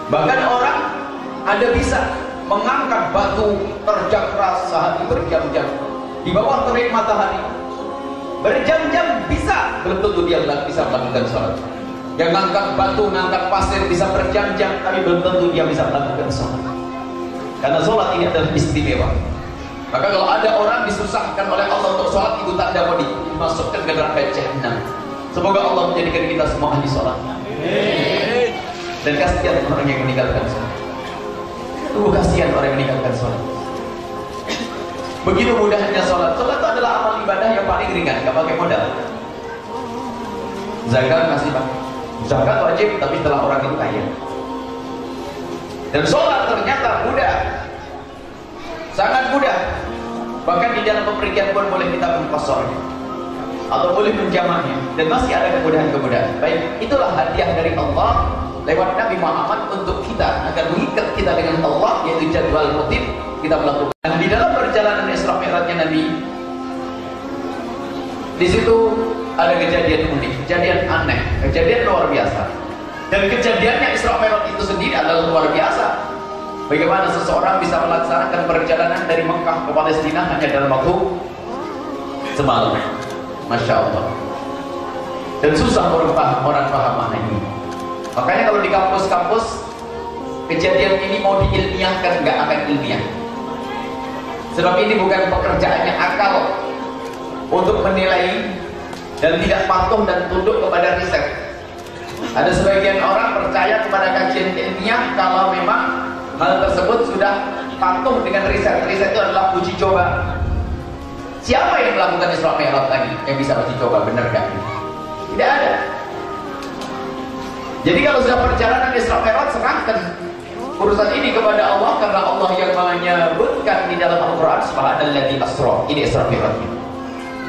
Bahkan orang ada bisa mengangkat batu terjang keras sehari berjam-jam di bawah terik matahari, berjam-jam bisa, belum tentu dia bisa melakukan sholat. Yang ngangkat batu, ngangkat pasir bisa berjam-jam, tapi belum tentu dia bisa melakukan sholat. Karena sholat ini adalah istimewa. Maka kalau ada orang disusahkan oleh Allah untuk sholat, itu tanda mau dimasukkan ke neraka jahanam. Semoga Allah menjadikan kita semua ahli sholat. Dan kasihan orang yang meninggalkan sholat. Kasihan orang yang meninggalkan sholat. Begitu mudahnya sholat. Sholat itu adalah amal ibadah yang paling ringan, gak pakai modal. Zakat masih pakai. Zakat wajib, tapi setelah orang itu kaya. Dan sholat ternyata mudah, sangat mudah. Bahkan di dalam pepergian pun boleh kita mengkosornya atau boleh menjamahnya, dan masih ada kemudahan-kemudahan. Baik, itulah hadiah dari Allah lewat Nabi Muhammad untuk kita, agar mengikat kita dengan Allah, yaitu jadwal rutin kita melakukan. Dan di dalam perjalanan Isra Mi'rajnya Nabi, di situ ada kejadian unik, kejadian aneh, kejadian luar biasa. Dan kejadiannya Isra Mi'raj itu sendiri adalah luar biasa. Bagaimana seseorang bisa melaksanakan perjalanan dari Mekah ke Palestina hanya dalam waktu semalam. Masya Allah. Dan susah orang paham makna ini. Makanya kalau di kampus-kampus kejadian ini mau diilmiahkan, nggak akan ilmiah. Sebab ini bukan pekerjaannya akal untuk menilai dan tidak patuh dan tunduk kepada riset. Ada sebagian orang percaya kepada kajian ilmiah kalau memang hal tersebut sudah patuh dengan riset. Riset itu adalah uji coba. Siapa yang melakukan Isra Mi'raj lagi yang bisa uji coba benar gak? Tidak ada. Jadi kalau sudah perjalanan Isra Mi'raj, serahkan urusan ini kepada Allah, karena Allah yang menyebutkan di dalam Al-Quran subhanalladzi asra. Ini Isra Mi'raj.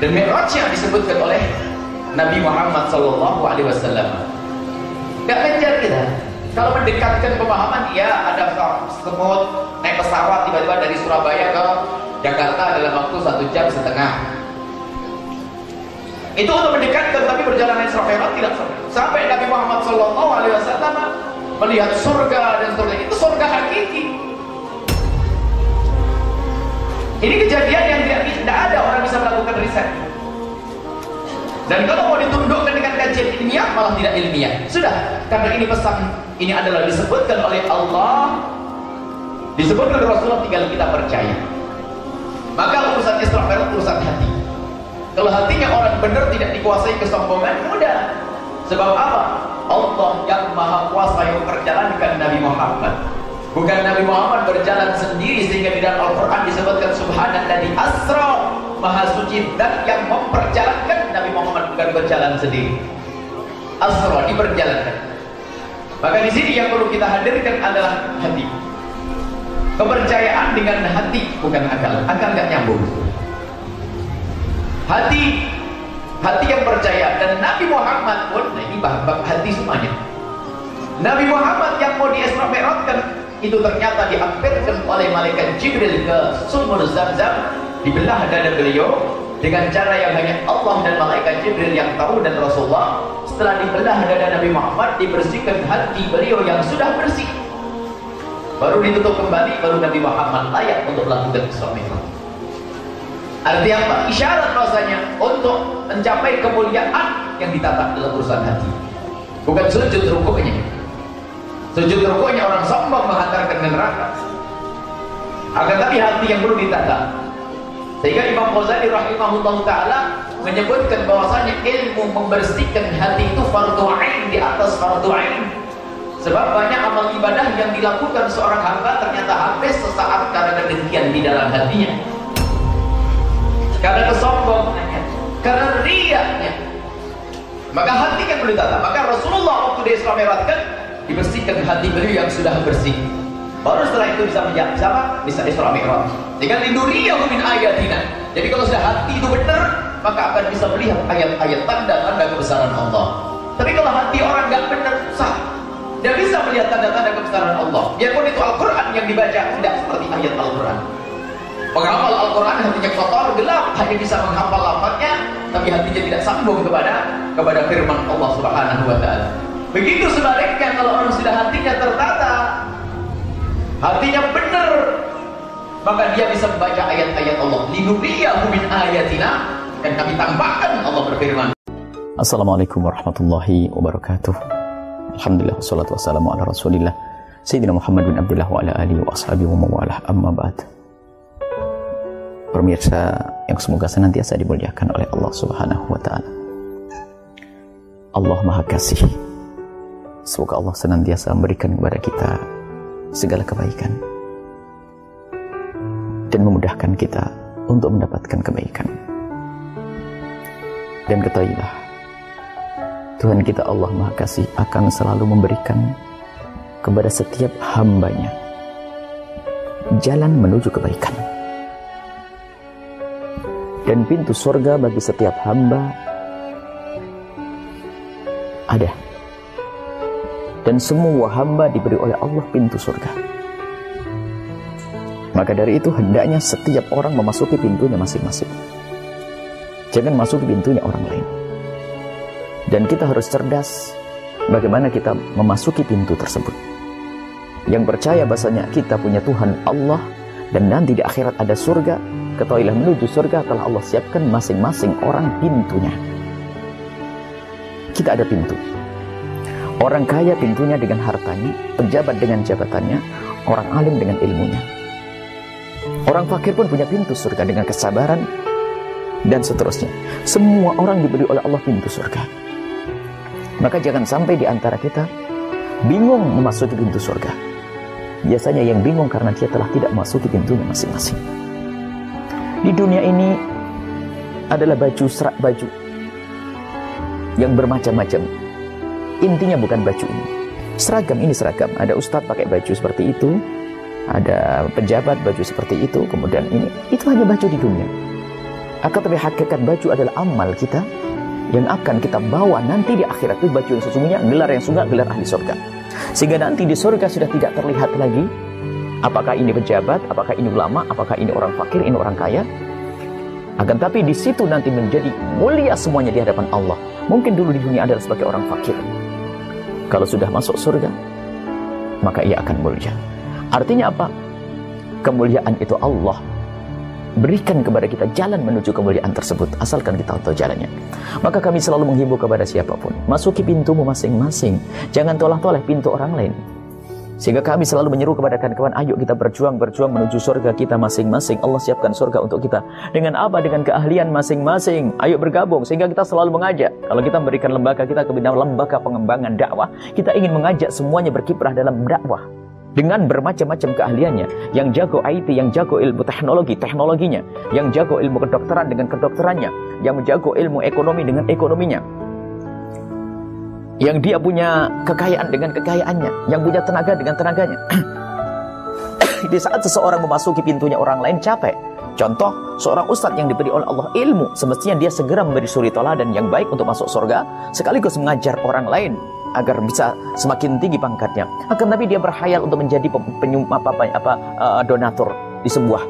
Dan Mi'rajnya disebutkan oleh Nabi Muhammad SAW. Gak ngejar kita. Kalau mendekatkan pemahaman, ya ada semut naik pesawat tiba-tiba dari Surabaya ke Jakarta dalam waktu 1,5 jam. Itu untuk mendekatkan, tapi perjalanan Isra Mi'raj tidak sampai Nabi Muhammad SAW melihat surga, dan surga itu surga hakiki. Ini kejadian yang tidak ada orang bisa melakukan riset. Dan kalau mau ditundukkan dengan kajian ilmiah, malah tidak ilmiah. Sudah, karena ini pesan, ini adalah disebutkan oleh Allah, disebutkan oleh Rasulullah, tinggal kita percaya. Maka urusan Isra Mi'raj urusan hati. Kalau hatinya orang benar tidak dikuasai kesombongan, mudah. Sebab apa? Allah yang maha kuasa yang memperjalankan Nabi Muhammad. Bukan Nabi Muhammad berjalan sendiri, sehingga di dalam Al-Quran disebutkan subhanalladzi asra, maha suci dan yang memperjalankan Nabi Muhammad, bukan berjalan sendiri. Asra, diperjalankan. Maka di sini yang perlu kita hadirkan adalah hati. Kepercayaan dengan hati, bukan akal. Akal gak nyambung. Hati yang percaya. Dan Nabi Muhammad pun, nah ini bab hati semuanya. Nabi Muhammad yang mau di-Isra Mi'rajkan itu ternyata diampirkan oleh malaikat Jibril ke sumur Zam-Zam, dibelah dada beliau dengan cara yang hanya Allah dan malaikat Jibril yang tahu, dan Rasulullah setelah dibelah dada Nabi Muhammad, dibersihkan hati beliau yang sudah bersih, baru ditutup kembali, baru Nabi Muhammad layak untuk melakukan Isra Mi'raj. Artinya apa? Isyarat rasanya untuk mencapai kemuliaan yang ditata dalam urusan hati, bukan sujud rukuknya. Sujud rukuknya orang sombong menghantarkan ke neraka. Akan tapi hati yang perlu ditata. Sehingga Imam Ghazali rahimahullah ta'ala menyebutkan bahwasanya ilmu membersihkan hati itu fardu ain di atas fardu ain. Sebab banyak amal ibadah yang dilakukan seorang hamba ternyata habis sesaat karena kedengkian di dalam hatinya, karena kesombongannya, karena riyanya. Maka hati yang perlu ditata. Maka Rasulullah waktu di Isra Mi'rajkan, dibersihkan hati beliau yang sudah bersih, baru setelah itu bisa menjadi sama, bisa Isra Mi'raj dengan linuriyahu min ayatina. Jadi kalau sudah hati itu benar, maka akan bisa melihat ayat-ayat tanda-tanda kebesaran Allah. Tapi kalau hati orang nggak benar, susah, dia bisa melihat tanda-tanda kebesaran Allah. Biarpun itu Al-Quran yang dibaca, tidak seperti ayat Al-Quran. Penghafal Al-Quran hatinya kotor, gelap, hanya bisa menghafal lafaznya, tapi hatinya tidak sambung kepada firman Allah Subhanahu wa ta'ala. Begitu sebaliknya, kalau orang sudah hatinya tertata, hatinya benar, maka dia bisa membaca ayat-ayat Allah. Linuriyahu min ayatina, dan kami tambahkan, Allah berfirman. Assalamualaikum warahmatullahi wabarakatuh. Alhamdulillah, wassalatu wassalamu ala rasulillah Sayyidina Muhammad bin Abdullah wa ala alihi wa ashabihi wa mawalah, amma ba'd. Pemirsa yang semoga senantiasa dimuliakan oleh Allah Subhanahu wa ta'ala. Allah Maha Kasih. Semoga Allah senantiasa memberikan kepada kita segala kebaikan dan memudahkan kita untuk mendapatkan kebaikan. Dan ketahuilah, Tuhan kita Allah Maha Kasih akan selalu memberikan kepada setiap hambanya jalan menuju kebaikan. Dan pintu surga bagi setiap hamba ada. Dan semua hamba diberi oleh Allah pintu surga. Maka dari itu hendaknya setiap orang memasuki pintunya masing-masing. Jangan masuki pintunya orang lain. Dan kita harus cerdas bagaimana kita memasuki pintu tersebut. Yang percaya bahasanya kita punya Tuhan Allah, dan nanti di akhirat ada surga. Ketahuilah, menuju surga telah Allah siapkan masing-masing orang pintunya. Kita ada pintu. Orang kaya pintunya dengan hartanya, pejabat dengan jabatannya, orang alim dengan ilmunya. Orang fakir pun punya pintu surga dengan kesabaran, dan seterusnya. Semua orang diberi oleh Allah pintu surga. Maka jangan sampai di antara kita bingung memasuki pintu surga. Biasanya yang bingung karena dia telah tidak memasuki pintunya masing-masing. Di dunia ini adalah serak baju yang bermacam-macam. Intinya bukan baju ini. Seragam ini seragam. Ada ustadz pakai baju seperti itu, ada pejabat baju seperti itu, kemudian ini. Itu hanya baju di dunia. Akan tapi hakikat baju adalah amal kita yang akan kita bawa nanti di akhirat. Itu baju yang sesungguhnya, gelar yang sungguh, gelar ahli surga. Sehingga nanti di surga sudah tidak terlihat lagi apakah ini pejabat, apakah ini ulama, apakah ini orang fakir, ini orang kaya. Akan tapi di situ nanti menjadi mulia semuanya di hadapan Allah. Mungkin dulu di dunia adalah sebagai orang fakir. Kalau sudah masuk surga, maka ia akan mulia. Artinya apa? Kemuliaan itu Allah berikan kepada kita jalan menuju kemuliaan tersebut, asalkan kita tahu jalannya. Maka kami selalu menghimbau kepada siapapun, masuki pintumu masing-masing. Jangan tolak-tolak pintu orang lain. Sehingga kami selalu menyeru kepada kawan-kawan, ayo kita berjuang menuju surga kita masing-masing. Allah siapkan surga untuk kita. Dengan apa? Dengan keahlian masing-masing. Ayo bergabung. Sehingga kita selalu mengajak. Kalau kita memberikan lembaga kita ke lembaga pengembangan dakwah, kita ingin mengajak semuanya berkiprah dalam dakwah. Dengan bermacam-macam keahliannya. Yang jago IT, yang jago ilmu teknologi, teknologinya. Yang jago ilmu kedokteran dengan kedokterannya. Yang jago ilmu ekonomi dengan ekonominya. Yang dia punya kekayaan dengan kekayaannya, yang punya tenaga dengan tenaganya. Di saat seseorang memasuki pintunya orang lain capek. Contoh, seorang ustadz yang diberi oleh Allah ilmu, semestinya dia segera memberi suri teladan yang baik untuk masuk surga, sekaligus mengajar orang lain agar bisa semakin tinggi pangkatnya. Akan tapi dia berkhayal untuk menjadi donatur di sebuah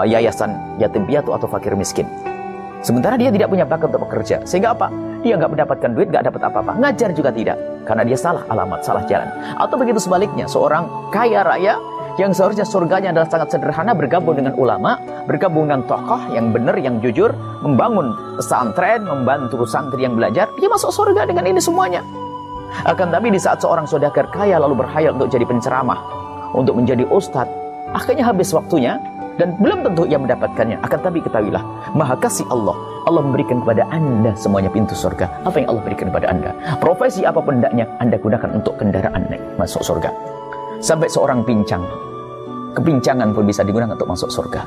yayasan yatim piatu atau fakir miskin. Sementara dia tidak punya bakat untuk bekerja. Sehingga apa? Dia nggak mendapatkan duit, nggak dapat apa-apa. Ngajar juga tidak. Karena dia salah alamat, salah jalan. Atau begitu sebaliknya, seorang kaya raya yang seharusnya surganya adalah sangat sederhana, bergabung dengan ulama, bergabung dengan tokoh yang benar, yang jujur, membangun pesantren, membantu santri yang belajar, dia masuk surga dengan ini semuanya. Akan tapi di saat seorang saudagar kaya lalu berkhayal untuk jadi penceramah, untuk menjadi ustadz, akhirnya habis waktunya, dan belum tentu ia mendapatkannya. Akan tapi ketahuilah, maha kasih Allah memberikan kepada anda semuanya pintu surga. Apa yang Allah berikan kepada anda? Profesi apapun hendaknya anda gunakan untuk kendaraan naik masuk surga. Sampai seorang pincang, kepincangan pun bisa digunakan untuk masuk surga.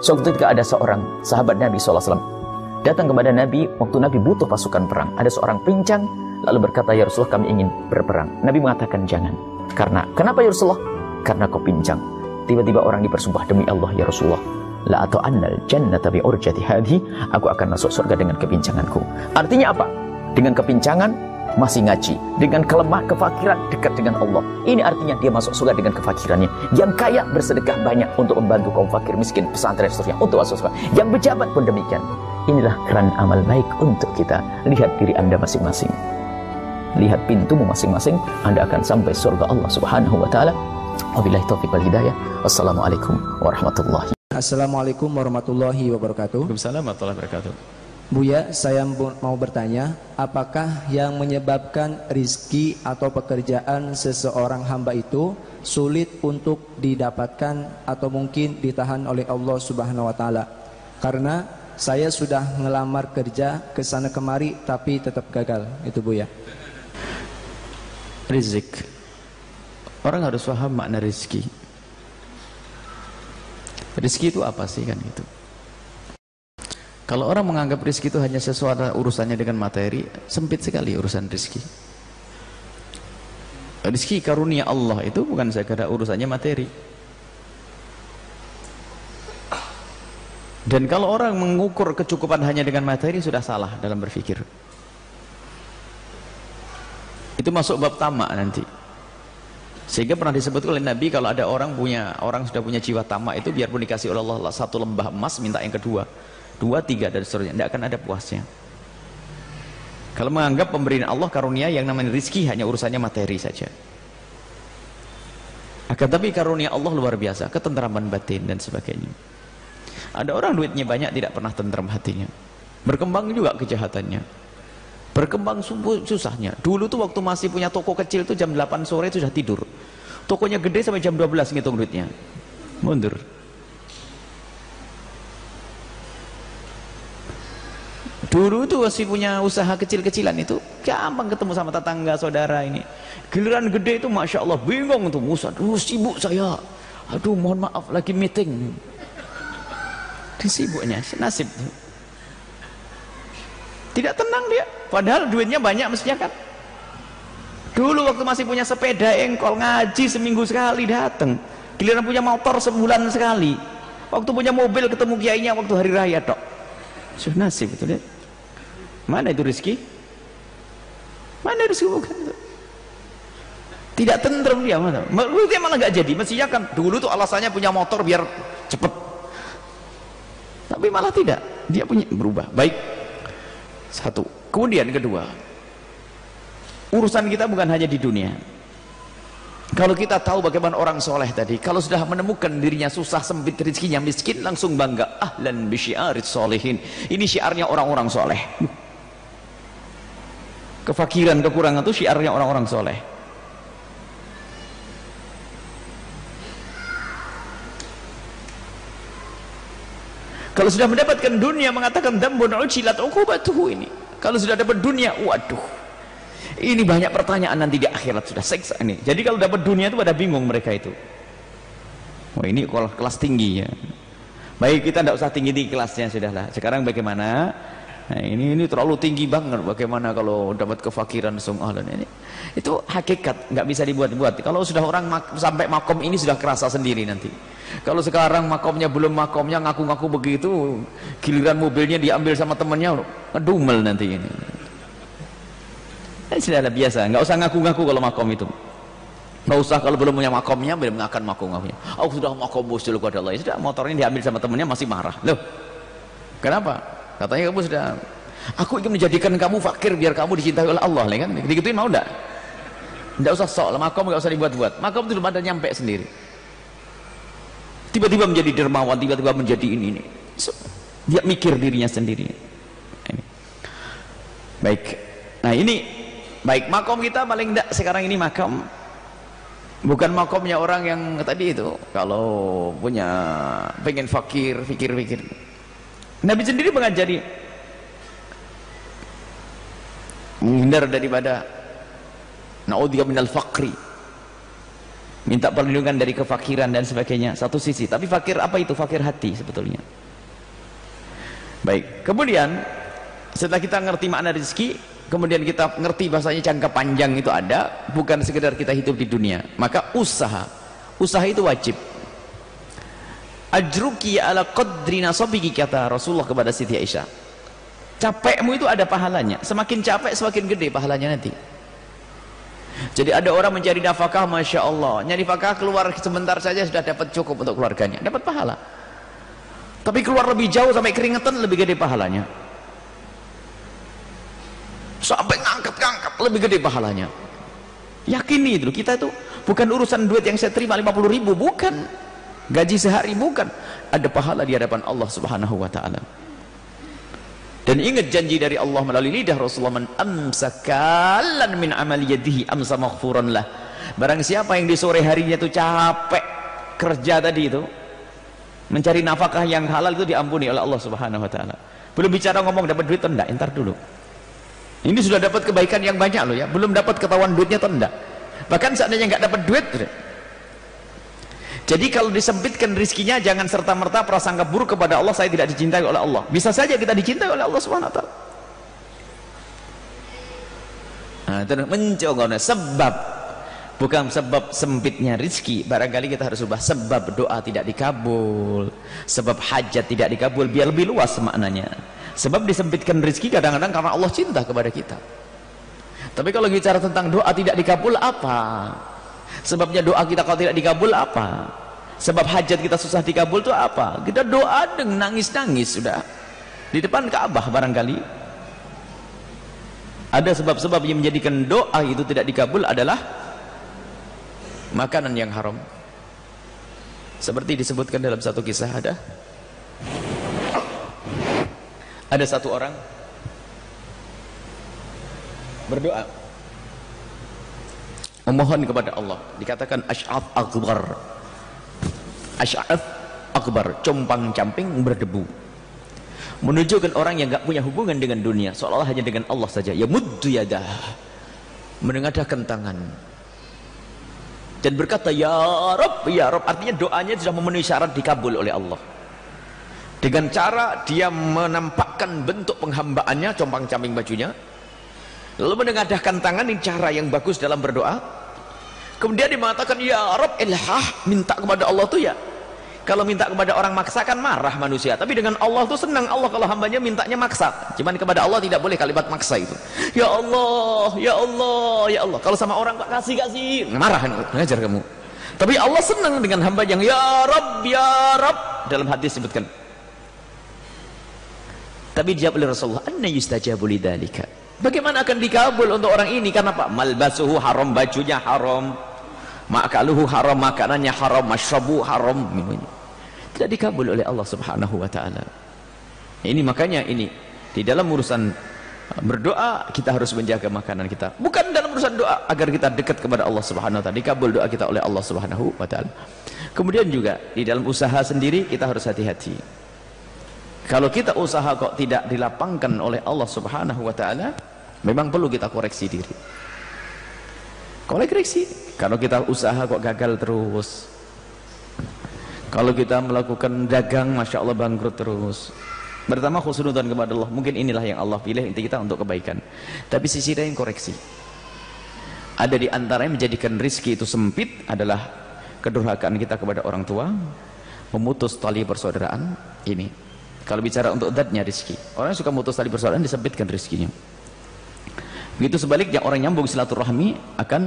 Suatu ketika ada seorang sahabat Nabi SAW datang kepada Nabi waktu Nabi butuh pasukan perang. Ada seorang pincang lalu berkata, ya Rasulullah, kami ingin berperang. Nabi mengatakan jangan. Kenapa ya Rasulullah? Karena kau pincang. Tiba-tiba orang dipersumpah, demi Allah ya Rasulullah, la atau annal jannata bi urjati hadhi, aku akan masuk surga dengan kepincanganku. Artinya apa? Dengan kepincangan masih ngaji, dengan kelemah kefakiran dekat dengan Allah. Ini artinya dia masuk surga dengan kefakirannya. Yang kaya bersedekah banyak untuk membantu kaum fakir miskin, pesantren seterusnya untuk masuk surga. Yang pejabat pun demikian. Inilah keran amal baik untuk kita. Lihat diri anda masing-masing, lihat pintumu masing-masing, anda akan sampai surga Allah Subhanahu wa taala. Wabillahi taufiq wal hidayah. Wassalamualaikum warahmatullahi. Assalamualaikum warahmatullahi wabarakatuh. Waalaikumsalam warahmatullahi wabarakatuh. Buya, saya mau bertanya, apakah yang menyebabkan rizki atau pekerjaan seseorang hamba itu sulit untuk didapatkan atau mungkin ditahan oleh Allah Subhanahu wa taala? Karena saya sudah ngelamar kerja ke sana kemari tapi tetap gagal. Itu Buya. Rizki. Orang harus paham makna rizki. Rizki itu apa sih kan gitu. Kalau orang menganggap rizki itu hanya sesuatu urusannya dengan materi, sempit sekali urusan rizki. Rizki karunia Allah itu bukan sekadar urusannya materi. Dan kalau orang mengukur kecukupan hanya dengan materi, sudah salah dalam berpikir. Itu masuk bab tamak nanti. Sehingga pernah disebut oleh Nabi, kalau ada orang sudah punya jiwa tamak itu, biarpun dikasih oleh Allah satu lembah emas, minta yang kedua, 2, 3 dan seterusnya, tidak akan ada puasnya. Kalau menganggap pemberian Allah karunia yang namanya rizki hanya urusannya materi saja. Akan tapi karunia Allah luar biasa, ketentraman batin dan sebagainya. Ada orang duitnya banyak tidak pernah tentram hatinya, berkembang juga kejahatannya, berkembang susahnya. Dulu tuh waktu masih punya toko kecil tuh jam 8 sore itu sudah tidur. Tokonya gede sampai jam 12 ngitung duitnya. Mundur. Dulu tuh masih punya usaha kecil-kecilan itu gampang ketemu sama tetangga saudara ini. Giliran gede itu Masya Allah bingung tuh, Musa, sibuk saya. Aduh mohon maaf lagi meeting. Disibuknya, senasib. Tidak tenang dia, padahal duitnya banyak mestinya kan. Dulu waktu masih punya sepeda engkol, ngaji seminggu sekali datang. Giliran punya motor sebulan sekali. Waktu punya mobil ketemu kiainya waktu hari raya tok. Sudah nasib itu deh. Mana itu rezeki? Mana rezeki bukan itu? Tidak tentrem dia, mana? Dia malah nggak jadi. Mestinya kan dulu tuh alasannya punya motor biar cepet. Tapi malah tidak. Dia punya berubah. Baik. Satu. Kemudian kedua, urusan kita bukan hanya di dunia. Kalau kita tahu bagaimana orang soleh tadi, kalau sudah menemukan dirinya susah, sempit rezekinya, miskin, langsung bangga, ahlan bi syiarit solihin. Ini syiarnya orang-orang soleh. Kefakiran, kekurangan itu syiarnya orang-orang soleh. Kalau sudah mendapatkan dunia mengatakan dambun ujilat uqubatuhu ini. Kalau sudah dapat dunia, waduh. Ini banyak pertanyaan nanti di akhirat, sudah seksa ini. Jadi kalau dapat dunia itu pada bingung mereka itu. Wah, ini kelas tinggi ya. Baik, kita tidak usah tinggi-tinggi kelasnya, sudahlah. Sekarang bagaimana? Nah, ini terlalu tinggi banget. Bagaimana kalau dapat kefakiran sum'alan ini? Itu hakikat, nggak bisa dibuat-buat. Kalau sudah orang sampai makom ini sudah kerasa sendiri nanti. Kalau sekarang makomnya belum makomnya, ngaku-ngaku begitu, giliran mobilnya diambil sama temannya, ngedumel nanti ini. Sudahlah biasa, nggak usah ngaku-ngaku kalau makom itu. Nggak usah kalau belum punya makomnya, belum akan makom-makomnya. Aku sudah makom musul kepada Allah. Sudah, motornya diambil sama temannya masih marah. Loh, kenapa? Katanya kamu sudah, aku ingin menjadikan kamu fakir biar kamu dicintai oleh Allah, kan? Digituin mau enggak? Enggak usah sok, makom enggak usah dibuat-buat. Makom itu ada nyampe sendiri. Tiba-tiba menjadi dermawan, tiba-tiba menjadi ini. Dia mikir dirinya sendiri. Ini. Baik. Nah, ini baik makom kita paling enggak sekarang ini makom bukan makomnya orang yang tadi itu. Kalau punya pengen fakir, pikir-pikir. Nabi sendiri mengajari menghindar daripada naudzubillah minal faqri, minta perlindungan dari kefakiran dan sebagainya satu sisi. Tapi fakir apa itu? Fakir hati sebetulnya. Baik, kemudian setelah kita ngerti makna rezeki, kemudian kita ngerti bahasanya jangka panjang itu ada, bukan sekedar kita hidup di dunia, maka usaha itu wajib. Ajruki ala qadri nasabiki, kata Rasulullah kepada Siti Aisyah. Capekmu itu ada pahalanya, semakin capek semakin gede pahalanya nanti. Jadi ada orang mencari nafkah, Masya Allah, nyari nafkah keluar sebentar saja sudah dapat cukup untuk keluarganya, dapat pahala. Tapi keluar lebih jauh sampai keringetan lebih gede pahalanya. Sampai ngangkat lebih gede pahalanya. Yakini itu, kita itu bukan urusan duit yang saya terima 50.000, bukan. Gaji sehari, bukan. Ada pahala di hadapan Allah Subhanahu wa ta'ala. Dan ingat janji dari Allah melalui lidah Rasulullah, man amsakalan min amali yadihi amsa maghfuran lah. Barang siapa yang di sore harinya itu capek kerja tadi itu, mencari nafkah yang halal, itu diampuni oleh Allah Subhanahu wa ta'ala. Belum bicara ngomong dapat duit atau enggak, entar dulu. Ini sudah dapat kebaikan yang banyak loh ya, belum dapat ketahuan duitnya atau enggak. Bahkan seandainya enggak dapat duit. Jadi kalau disempitkan rizkinya, jangan serta-merta prasangka buruk kepada Allah, saya tidak dicintai oleh Allah. Bisa saja kita dicintai oleh Allah Subhanahu wa ta'ala. Nah, itu mencoba sebab, bukan sebab sempitnya rizki. Barangkali kita harus ubah sebab doa tidak dikabul, sebab hajat tidak dikabul, biar lebih luas maknanya. Sebab disempitkan rizki kadang-kadang karena Allah cinta kepada kita. Tapi kalau bicara tentang doa tidak dikabul, apa sebabnya? Doa kita kalau tidak dikabul apa? Sebab hajat kita susah dikabul itu apa? Kita doa dengan nangis-nangis sudah di depan Ka'bah barangkali. Ada sebab-sebab yang menjadikan doa itu tidak dikabul adalah makanan yang haram. Seperti disebutkan dalam satu kisah, ada satu orang berdoa memohon kepada Allah, dikatakan asy'ath akbar, asy'ath akbar, compang-camping berdebu, menunjukkan orang yang enggak punya hubungan dengan dunia, seolah-olah hanya dengan Allah saja. Ya muddu yadah, menengadahkan tangan dan berkata ya Rabb, ya Rabb, artinya doanya sudah memenuhi syarat dikabul oleh Allah. Dengan cara dia menampakkan bentuk penghambaannya, compang-camping bajunya, lalu menengadahkan tangan, ini cara yang bagus dalam berdoa. Kemudian dia mengatakan ya Rabb ilhah, minta kepada Allah tuh ya, kalau minta kepada orang maksa kan marah manusia, tapi dengan Allah tuh senang Allah kalau hambanya mintanya maksa. Cuman kepada Allah tidak boleh kalimat maksa itu. Ya Allah, ya Allah, ya Allah. Kalau sama orang kok kasih marah, ngajar kamu. Tapi Allah senang dengan hamba yang ya Rabb, ya Rabb. Dalam hadis disebutkan, tapi dijawab oleh Rasulullah, anna yustajabu lidzalika, bagaimana akan dikabul untuk orang ini? Karena apa? Malbasuhu haram, bajunya haram, makaluhu haram, makanannya haram, masyrabu haram, minumnya tidak dikabul oleh Allah Subhanahu wa ta'ala. Ini makanya ini di dalam urusan berdoa kita harus menjaga makanan kita, bukan dalam urusan doa agar kita dekat kepada Allah Subhanahu wa ta'ala, dikabul doa kita oleh Allah Subhanahu wa ta'ala. Kemudian juga di dalam usaha sendiri kita harus hati-hati. Kalau kita usaha kok tidak dilapangkan oleh Allah Subhanahu wa taala, memang perlu kita koreksi diri. Koreksi. Kalau kita usaha kok gagal terus. Kalau kita melakukan dagang, Masya Allah bangkrut terus. Pertama khusnudzon kepada Allah, mungkin inilah yang Allah pilih inti kita untuk kebaikan. Tapi sisi lain koreksi. Ada di antaranya menjadikan rizki itu sempit adalah kedurhakaan kita kepada orang tua, memutus tali persaudaraan. Ini kalau bicara untuk zatnya rizki, orang yang suka memutus tali persaudaraan disempitkan rizkinya. Begitu sebaliknya, orang nyambung silaturahmi akan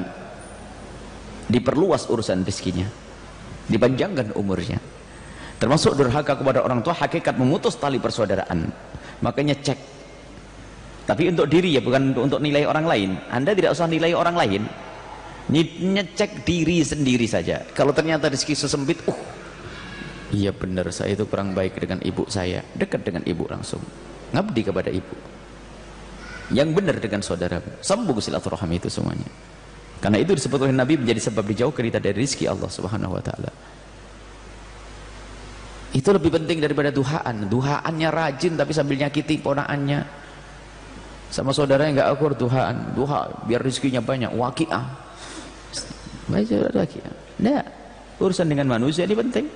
diperluas urusan rizkinya, dipanjangkan umurnya. Termasuk durhaka kepada orang tua, hakikat memutus tali persaudaraan. Makanya cek. Tapi untuk diri ya, bukan untuk nilai orang lain. Anda tidak usah nilai orang lain, ngecek diri sendiri saja. Kalau ternyata rezeki sesempit, iya benar, saya itu kurang baik dengan ibu saya, dekat dengan ibu langsung, ngabdi kepada ibu. Yang benar dengan saudara, sambung silaturahmi itu semuanya. Karena itu disebut oleh Nabi menjadi sebab dijauhkan kita dari rezeki Allah Subhanahu wa taala. Itu lebih penting daripada duhaan. Duhaannya rajin tapi sambil nyakiti ponaannya. Sama saudaranya nggak akur, duhaan, duha biar rezekinya banyak, waqiah. Baca waqiah. Nah, urusan dengan manusia ini penting.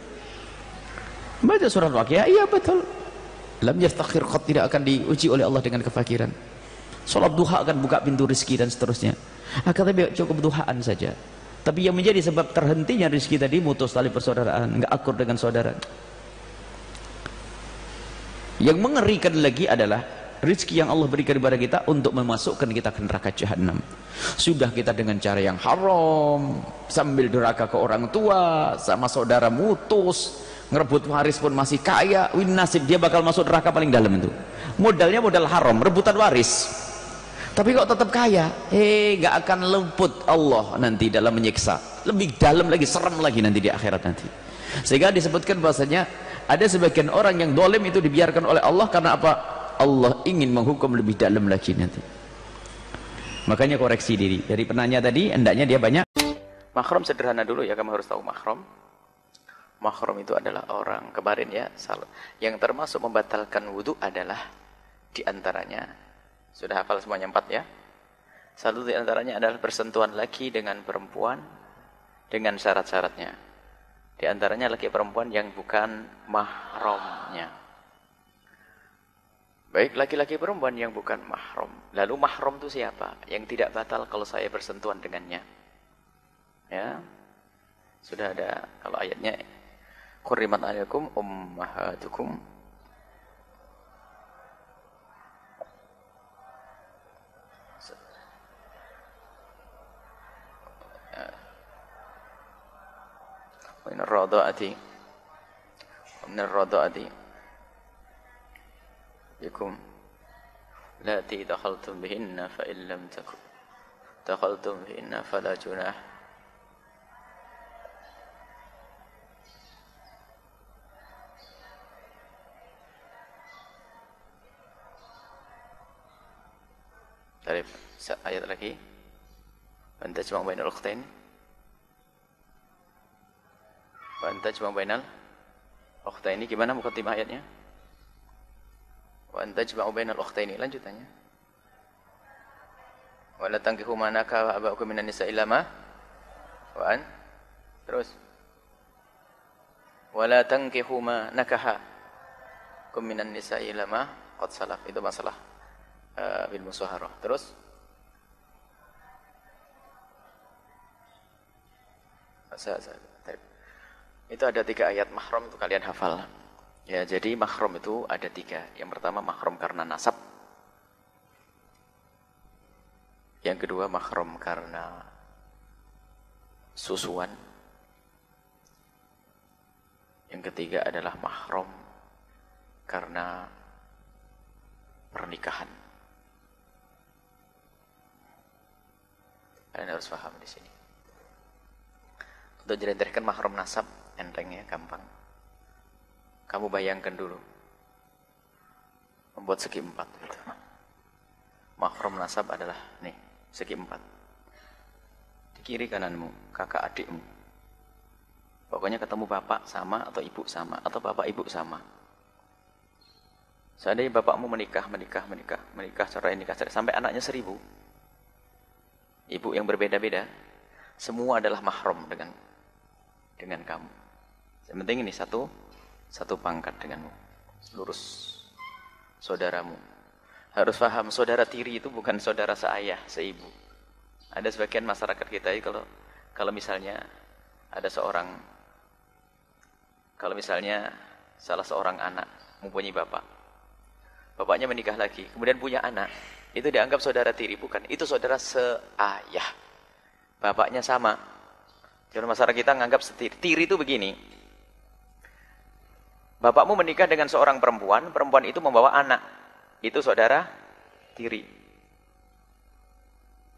Baca surat waqiah, iya betul. Lam yaftakhir qad, tidak akan diuji oleh Allah dengan kefakiran. Salat duha akan buka pintu rezeki dan seterusnya. Tapi cukup duhaan saja. Tapi yang menjadi sebab terhentinya rezeki tadi, mutus tali persaudaraan, nggak akur dengan saudara. Yang mengerikan lagi adalah rezeki yang Allah berikan kepada kita untuk memasukkan kita ke neraka jahanam. Sudah kita dengan cara yang haram, sambil durhaka ke orang tua, sama saudara mutus, ngerebut waris pun masih kaya, nasib dia bakal masuk neraka paling dalam itu. Modalnya modal haram, rebutan waris. Tapi kok tetap kaya, gak akan luput Allah nanti dalam menyiksa. Lebih dalam lagi, serem lagi nanti di akhirat nanti. Sehingga disebutkan bahasanya ada sebagian orang yang dolim itu dibiarkan oleh Allah karena apa? Allah ingin menghukum lebih dalam lagi nanti. Makanya koreksi diri. Dari penanya tadi, hendaknya dia banyak. Mahram sederhana dulu ya, kamu harus tahu mahram. Mahram itu adalah orang, kemarin ya, yang termasuk membatalkan wudhu adalah diantaranya, sudah hafal semuanya 4 ya. Satu diantaranya adalah bersentuhan laki dengan perempuan dengan syarat-syaratnya. Diantaranya laki perempuan yang bukan mahramnya. Baik laki-laki perempuan yang bukan mahram. Lalu mahram itu siapa? Yang tidak batal kalau saya bersentuhan dengannya. Ya. Sudah ada kalau ayatnya Qurrimat alaikum ummahatukum. Min ar-rada'ati. Min ar-rada'ati. Yakum lati dakhaltum bihinna fa in lam takun dakhaltum bihinna fala junah. Tarif ayat lagi. Anta cuma bainal ukhtain. Anta cuma bainal ukhtain. Gimana mukadimah ayatnya? Wa antajma'u bainal ukhtaini, lanjutannya. Wa la tankihu ma nakaha aba'ukum minan nisa'i illa ma wa an terus wa la tankihu ma nakaha kum minan nisa'i illa ma qad salaf. Itu masalah bil musaharah. Terus itu ada 3 ayat mahram itu kalian hafal. Ya, jadi mahram itu ada 3. Yang pertama mahram karena nasab. Yang kedua mahram karena susuan. Yang ketiga adalah mahram karena pernikahan. Kalian harus paham di sini. Untuk jelaskan mahram nasab, entengnya gampang. Kamu bayangkan dulu membuat segi 4 gitu. Mahram nasab adalah nih segi 4. Di kiri kananmu kakak adikmu. Pokoknya ketemu bapak sama atau ibu sama atau bapak ibu sama. Seandainya bapakmu menikah cerai sampai anaknya 1000. Ibu yang berbeda-beda, semua adalah mahram dengan kamu. Yang penting ini satu pangkat denganmu. Lurus. Saudaramu. Harus paham, saudara tiri itu bukan saudara seayah, seibu. Ada sebagian masyarakat kita ini kalau misalnya ada kalau misalnya salah seorang anak mempunyai bapak. Bapaknya menikah lagi, kemudian punya anak. Itu dianggap saudara tiri, bukan. Itu saudara seayah. Bapaknya sama. Jadi masyarakat kita menganggap setiri. Tiri itu begini. Bapakmu menikah dengan seorang perempuan itu membawa anak. Itu saudara tiri.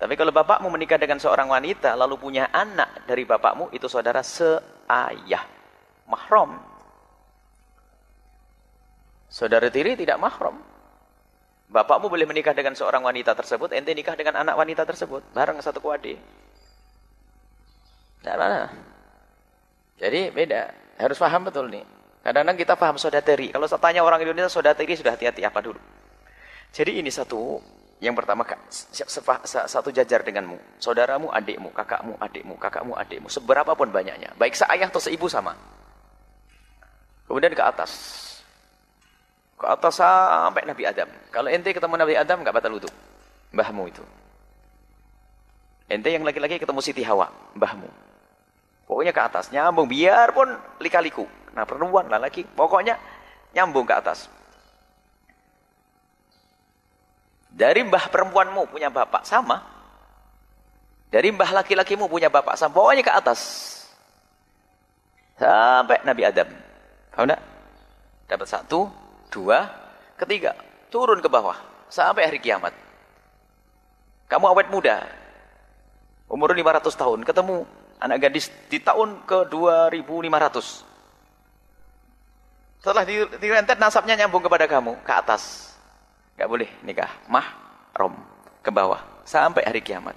Tapi kalau bapakmu menikah dengan seorang wanita, lalu punya anak dari bapakmu, itu saudara seayah. Mahram. Saudara tiri tidak mahram. Bapakmu boleh menikah dengan seorang wanita tersebut, ente nikah dengan anak wanita tersebut, bareng satu kuade. Nah. Jadi beda, harus paham betul nih. Kadang-kadang kita paham saudara tiri. Kalau saya tanya orang Indonesia saudara tiri sudah hati-hati apa dulu. Jadi ini yang pertama satu jajar denganmu, saudaramu, adikmu, kakakmu, adikmu, seberapapun banyaknya, baik seayah atau seibu sama. Kemudian ke atas sampai Nabi Adam. Kalau ente ketemu Nabi Adam enggak batal wudu. Mbahmu itu. Ente yang laki-laki ketemu Siti Hawa, mbahmu. Pokoknya ke atas, nyambung biarpun lika-liku. Nah, perempuan laki, pokoknya nyambung ke atas. Dari mbah perempuanmu punya bapak sama. Dari mbah laki-lakimu punya bapak sama. Pokoknya ke atas. Sampai Nabi Adam. Paham enggak? Dapat 1, 2, ketiga, turun ke bawah sampai hari kiamat. Kamu awet muda, umur 500 tahun, ketemu anak gadis di tahun ke 2500. Setelah direntet nasabnya nyambung kepada kamu, ke atas. Gak boleh nikah, mahram, ke bawah sampai hari kiamat.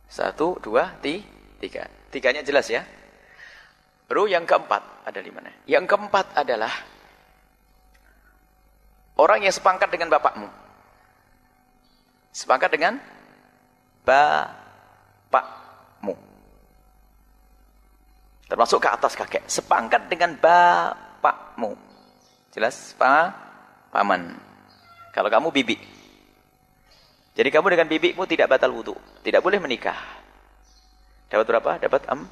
1, 2, 3. Tiganya jelas ya. Baru yang keempat ada di mana? Yang keempat adalah orang yang sepangkat dengan bapakmu. Sepangkat dengan bapakmu. Termasuk ke atas kakek. Sepangkat dengan bapakmu. Jelas? Paman. Kalau kamu bibi. Jadi kamu dengan bibimu tidak batal wudu. Tidak boleh menikah. Dapat berapa? Dapat 4.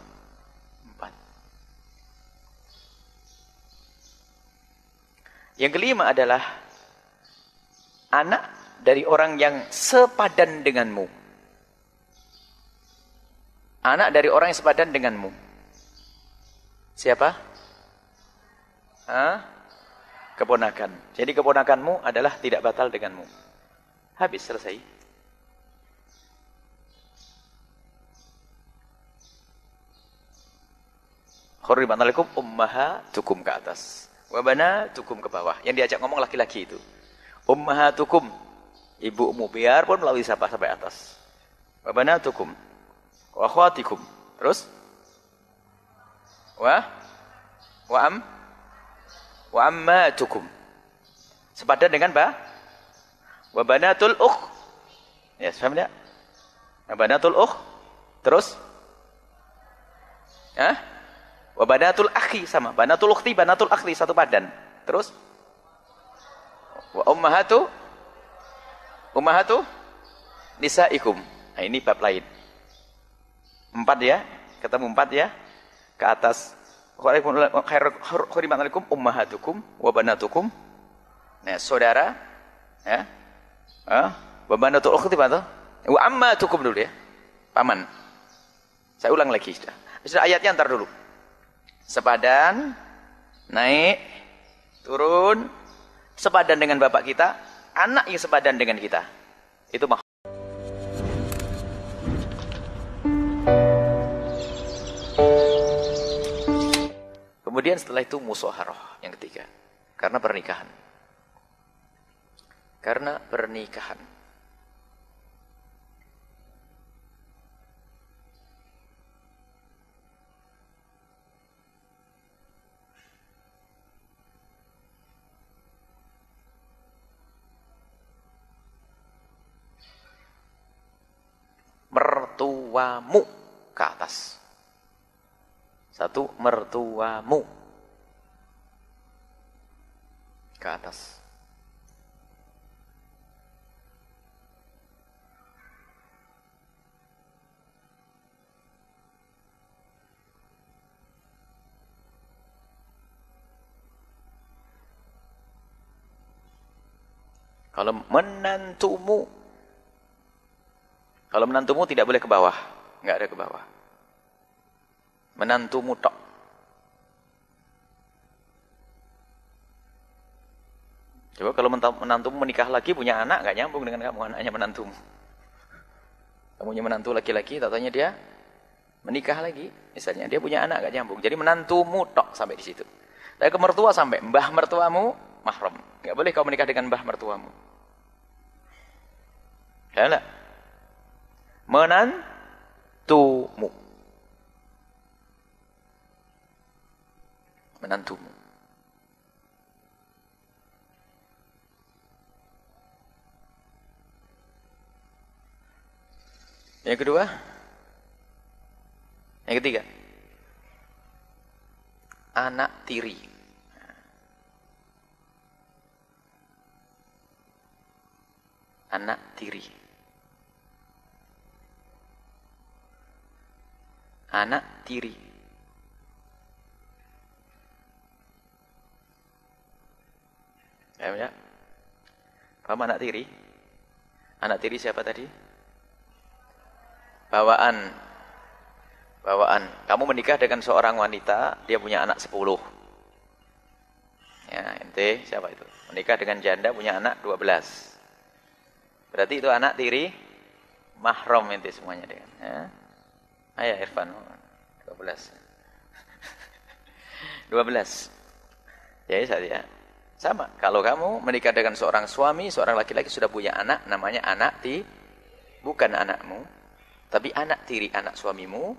Yang kelima adalah anak dari orang yang sepadan denganmu. Anak dari orang yang sepadan denganmu. Siapa? Keponakan. Jadi keponakanmu adalah tidak batal denganmu. Habis, selesai. Hurrimat alaikum ummahatukum ke atas. Wa banatukum ke bawah. Yang diajak ngomong laki-laki itu. Ummahatukum, ibumu, biarpun melalui siapa sampai atas. Wa banatukum, wa akhwatikum. Terus? Wa ammatukum. Sepadan dengan wa banatul ukh. Ya, paham tak? Wa banatul ukh. Terus? Wa banatul akhi sama. Banatul ukhti, banatul akhi satu padan. Terus? Wa ummahatu nisaikum. Nah, ini bab lain. 4 ya. Ketemu 4 ya. Ke atas. Hurrimat alaikum ummahatukum wa banatukum. Nah, saudara ya. Wa banatul ukhti wa ammatukum dulu ya. Paman. Saya ulang lagi sudah. Sudah ayatnya antar dulu. Sepadan, naik, turun, sepadan dengan bapak kita, anak yang sepadan dengan kita. Itu mahram. Kemudian setelah itu musyawarah yang ketiga. Karena pernikahan. Karena pernikahan. mertuamu ke atas. Satu, mertuamu ke atas. Kalau menantumu, kalau menantumu tidak boleh ke bawah, nggak ada ke bawah. Menantumu tok. Coba kalau menantumu menikah lagi, punya anak, nggak nyambung dengan kamu, anaknya menantumu. Kamu punya menantu laki-laki, tatanya dia menikah lagi, misalnya dia punya anak, nggak nyambung. Jadi menantumu tok sampai di situ. Tapi ke mertua sampai mbah mertuamu mahram. Nggak boleh kau menikah dengan mbah mertuamu. Ya enggak? Menantumu. Menantumu. Yang kedua, yang ketiga, anak tiri. Anak tiri. Anak tiri. Ya, paham anak tiri? Anak tiri siapa tadi? Bawaan. Bawaan. Kamu menikah dengan seorang wanita, dia punya anak 10. Ya, ente siapa itu? Menikah dengan janda punya anak 12. Berarti itu anak tiri mahram ente semuanya dengan. Ya. Ayo Irfan. 12. 12. Ya, saya. Sama. Kalau kamu menikah dengan seorang suami, seorang laki-laki sudah punya anak, namanya anak bukan anakmu, tapi anak tiri anak suamimu,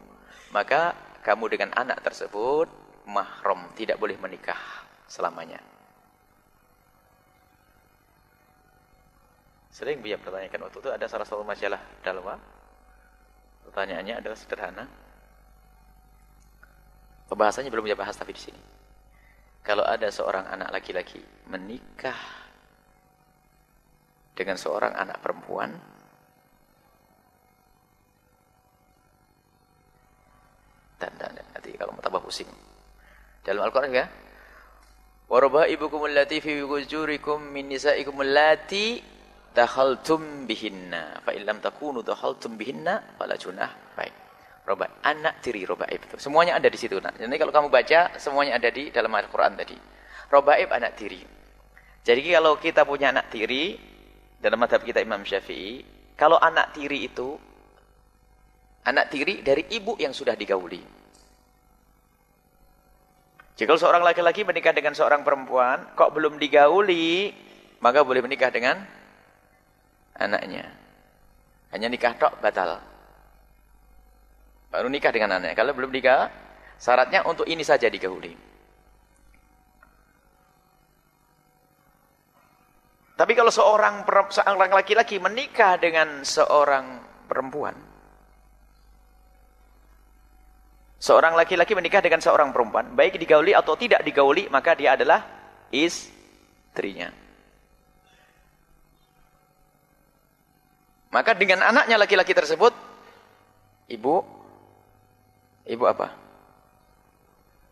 maka kamu dengan anak tersebut mahram, tidak boleh menikah selamanya. Sering Buya pertanyakan waktu itu, ada salah satu majalah Dalwa. Pertanyaannya adalah sederhana. Pembahasannya belum Buya bahas tapi di sini. Kalau ada seorang anak laki-laki menikah dengan seorang anak perempuan, dan nanti kalau mau tambah pusing. Dalam Al-Qur'an ya, wa rabaibukum allati fi hujurikum min nisaikum allati dakhaltum bihinna fa illam takunu dakhaltum bihinna fala junah. Baik. Roba, anak tiri robaib itu. Semuanya ada di situ. Nah, jadi kalau kamu baca semuanya ada di dalam Al-Qur'an tadi. Robaib anak tiri. Jadi kalau kita punya anak tiri dalam mazhab kita Imam Syafi'i, kalau anak tiri itu anak tiri dari ibu yang sudah digauli. Jika seorang laki-laki menikah dengan seorang perempuan, kok belum digauli, maka boleh menikah dengan anaknya. Hanya nikah tok batal. Baru nikah dengan anaknya. Kalau belum nikah, syaratnya untuk ini saja digauli. Tapi kalau seorang laki-laki menikah dengan seorang perempuan, seorang laki-laki menikah dengan seorang perempuan, baik digauli atau tidak digauli, maka dia adalah istrinya. Maka dengan anaknya laki-laki tersebut, ibu apa?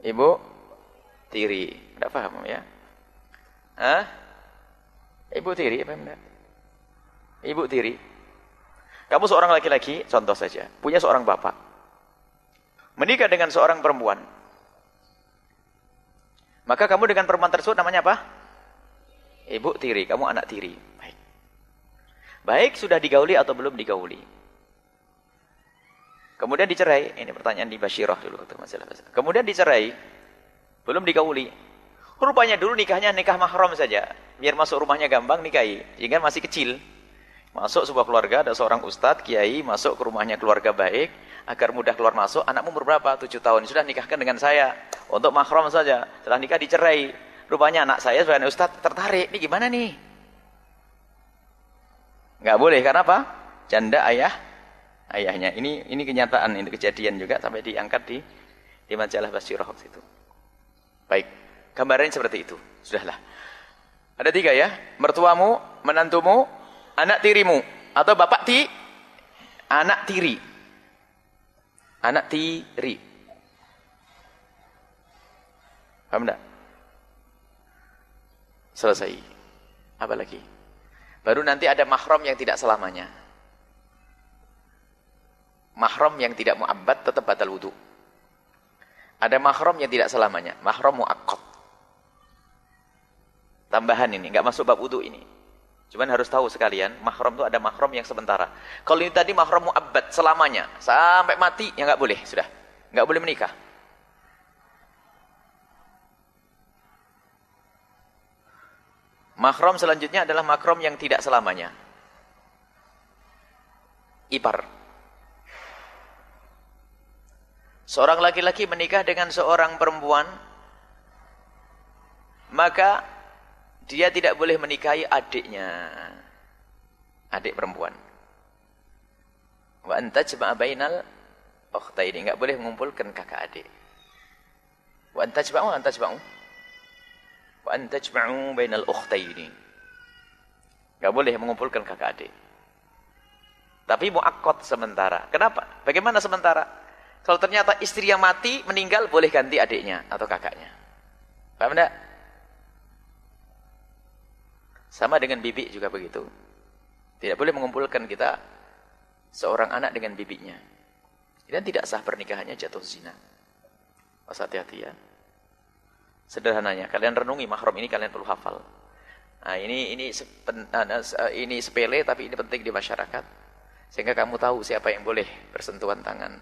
Ibu tiri. Tidak paham ya? Hah? Ibu tiri apa enggak? Ibu tiri. Kamu seorang laki-laki, contoh saja, punya seorang bapak. Menikah dengan seorang perempuan. Maka kamu dengan perempuan tersebut namanya apa? Ibu tiri, kamu anak tiri. Baik. Baik sudah digauli atau belum digauli. Kemudian dicerai, ini pertanyaan di Basyirah dulu waktu masalah. Kemudian dicerai, belum digauli. Rupanya dulu nikahnya nikah mahram saja, biar masuk rumahnya gampang nikahi, sehingga masih kecil. Masuk sebuah keluarga, ada seorang ustadz, kiai, masuk ke rumahnya keluarga baik, agar mudah keluar masuk. Anakmu berberapa? 7 tahun, sudah nikahkan dengan saya, untuk mahram saja. Setelah nikah dicerai, rupanya anak saya sebagai ustadz tertarik, ini gimana nih? Nggak boleh, karena apa? Janda ayah ayahnya. Ini kenyataan, ini kejadian juga sampai diangkat di majalah Basyirah waktu itu. Baik, gambarannya seperti itu. Sudahlah. Ada 3 ya, mertuamu, menantumu, anak tirimu, atau bapak anak tiri. Anak tiri. Paham enggak? Selesai. Apa lagi? Baru nanti ada mahram yang tidak selamanya. Mahram yang tidak mu'abbad tetap batal wudu. Ada mahram yang tidak selamanya. Mahram mu'aqqad. Tambahan ini, nggak masuk bab wudu ini. Cuman harus tahu sekalian, mahram itu ada mahram yang sementara. Kalau ini tadi mahram mu'abbad selamanya, sampai mati, ya nggak boleh, sudah. Nggak boleh menikah. Mahram selanjutnya adalah mahram yang tidak selamanya. Ipar. Seorang laki-laki menikah dengan seorang perempuan, maka dia tidak boleh menikahi adiknya. Adik perempuan. Wa antajma'a bainal ukhtaini, enggak boleh mengumpulkan kakak adik. Wa antajma'u wa antajma'u bainal ukhtaini. Enggak boleh mengumpulkan kakak adik. Tapi muakkad sementara. Kenapa? Bagaimana sementara? Kalau ternyata istri yang mati meninggal, boleh ganti adiknya atau kakaknya. Paham enggak? Sama dengan bibi juga begitu. Tidak boleh mengumpulkan kita seorang anak dengan bibinya. Dan tidak sah pernikahannya, jatuh zina. Mas hati-hati ya. Sederhananya, kalian renungi mahram ini, kalian perlu hafal. Nah, ini sepele tapi ini penting di masyarakat. Sehingga kamu tahu siapa yang boleh bersentuhan tangan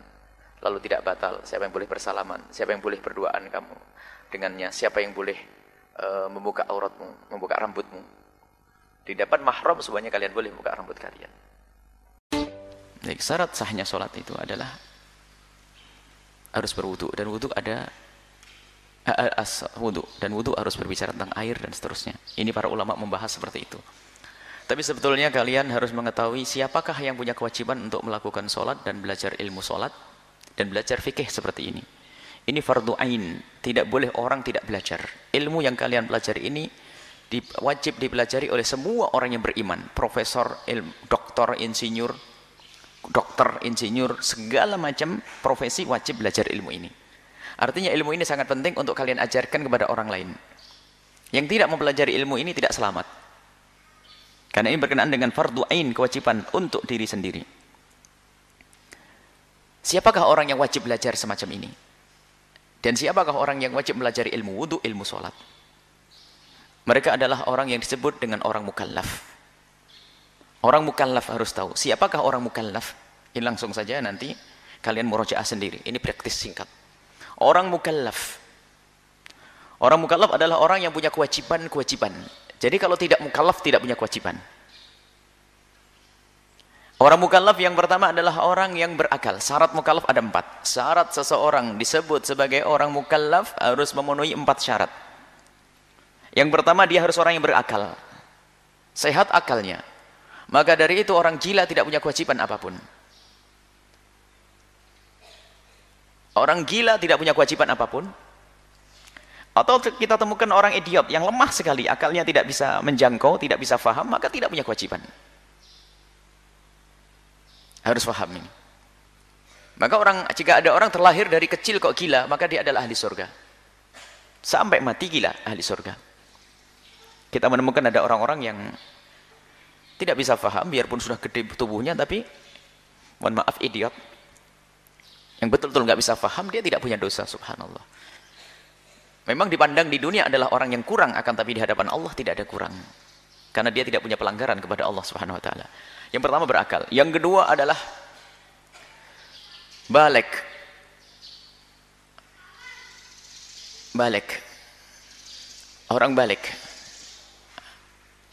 lalu tidak batal, siapa yang boleh bersalaman, siapa yang boleh berduaan kamu dengannya, siapa yang boleh membuka auratmu, membuka rambutmu. Di depan mahram semuanya kalian boleh membuka rambut kalian. Jadi syarat sahnya sholat itu adalah harus berwudu, dan wudu ada wudu, dan wudu harus berbicara tentang air dan seterusnya. Ini para ulama membahas seperti itu. Tapi sebetulnya kalian harus mengetahui siapakah yang punya kewajiban untuk melakukan sholat dan belajar ilmu sholat dan belajar fikih seperti ini. Ini fardu ain, tidak boleh orang tidak belajar. Ilmu yang kalian pelajari ini wajib dipelajari oleh semua orang yang beriman. Profesor, doktor, insinyur, segala macam profesi wajib belajar ilmu ini. Artinya ilmu ini sangat penting untuk kalian ajarkan kepada orang lain. Yang tidak mempelajari ilmu ini tidak selamat. Karena ini berkenaan dengan fardu ain, kewajiban untuk diri sendiri. Siapakah orang yang wajib belajar semacam ini? Dan siapakah orang yang wajib belajar ilmu wudu, ilmu sholat? Mereka adalah orang yang disebut dengan orang mukallaf. Orang mukallaf harus tahu. Siapakah orang mukallaf? Ini langsung saja nanti kalian murojaah sendiri. Ini praktis singkat. Orang mukallaf. Orang mukallaf adalah orang yang punya kewajiban-kewajiban. Jadi kalau tidak mukallaf tidak punya kewajiban. Orang mukallaf yang pertama adalah orang yang berakal. Syarat mukallaf ada 4. Syarat seseorang disebut sebagai orang mukallaf harus memenuhi 4 syarat. Yang pertama, dia harus orang yang berakal. Sehat akalnya. Maka dari itu orang gila tidak punya kewajiban apapun. Orang gila tidak punya kewajiban apapun. Atau kita temukan orang idiot yang lemah sekali, akalnya tidak bisa menjangkau, tidak bisa faham, maka tidak punya kewajiban. Harus faham ini. Maka jika ada orang terlahir dari kecil kok gila, maka dia adalah ahli surga. Sampai mati gila, ahli surga. Kita menemukan ada orang-orang yang tidak bisa faham, biarpun sudah gede tubuhnya, tapi mohon maaf idiot. Yang betul-betul nggak bisa faham, dia tidak punya dosa, subhanallah. Memang dipandang di dunia adalah orang yang kurang, akan tapi di hadapan Allah tidak ada kurang. Karena dia tidak punya pelanggaran kepada Allah Subhanahu wa taala. Yang pertama berakal, yang kedua adalah balik. Balik. Orang balik.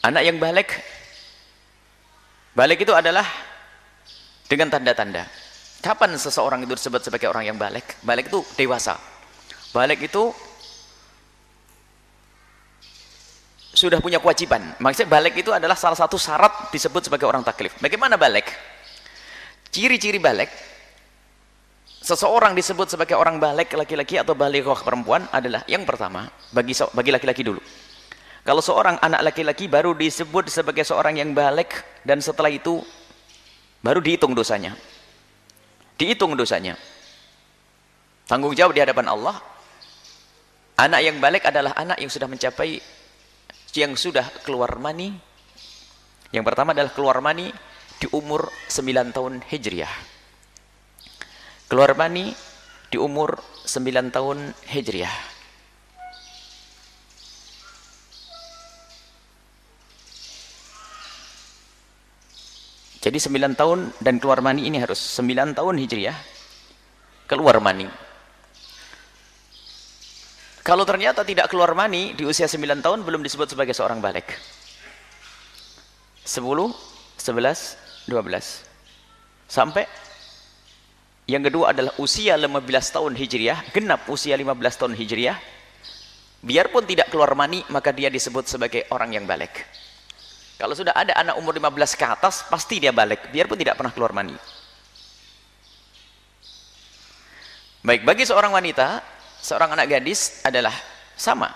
Anak yang balik. Balik itu adalah dengan tanda-tanda. Kapan seseorang itu disebut sebagai orang yang balik? Balik itu dewasa. Balik itu sudah punya kewajiban. Maksudnya balik itu adalah salah satu syarat disebut sebagai orang taklif. Bagaimana balik? Ciri-ciri balik, seseorang disebut sebagai orang balik laki-laki atau balighah perempuan adalah yang pertama, bagi laki-laki dulu. Kalau seorang anak laki-laki baru disebut sebagai seorang yang balik, dan setelah itu baru dihitung dosanya. Dihitung dosanya. Tanggung jawab di hadapan Allah. Anak yang balik adalah anak yang sudah mencapai, yang sudah keluar mani. Yang pertama adalah keluar mani di umur 9 tahun Hijriah. Keluar mani di umur 9 tahun Hijriah. Jadi 9 tahun dan keluar mani ini harus 9 tahun Hijriah keluar mani. Kalau ternyata tidak keluar mani di usia 9 tahun, belum disebut sebagai seorang balik. 10, 11, 12. Sampai yang kedua adalah usia 15 tahun Hijriah, genap usia 15 tahun Hijriah. Biarpun tidak keluar mani, maka dia disebut sebagai orang yang balik. Kalau sudah ada anak umur 15 ke atas, pasti dia balik, biarpun tidak pernah keluar mani. Baik, bagi seorang wanita, seorang anak gadis adalah sama.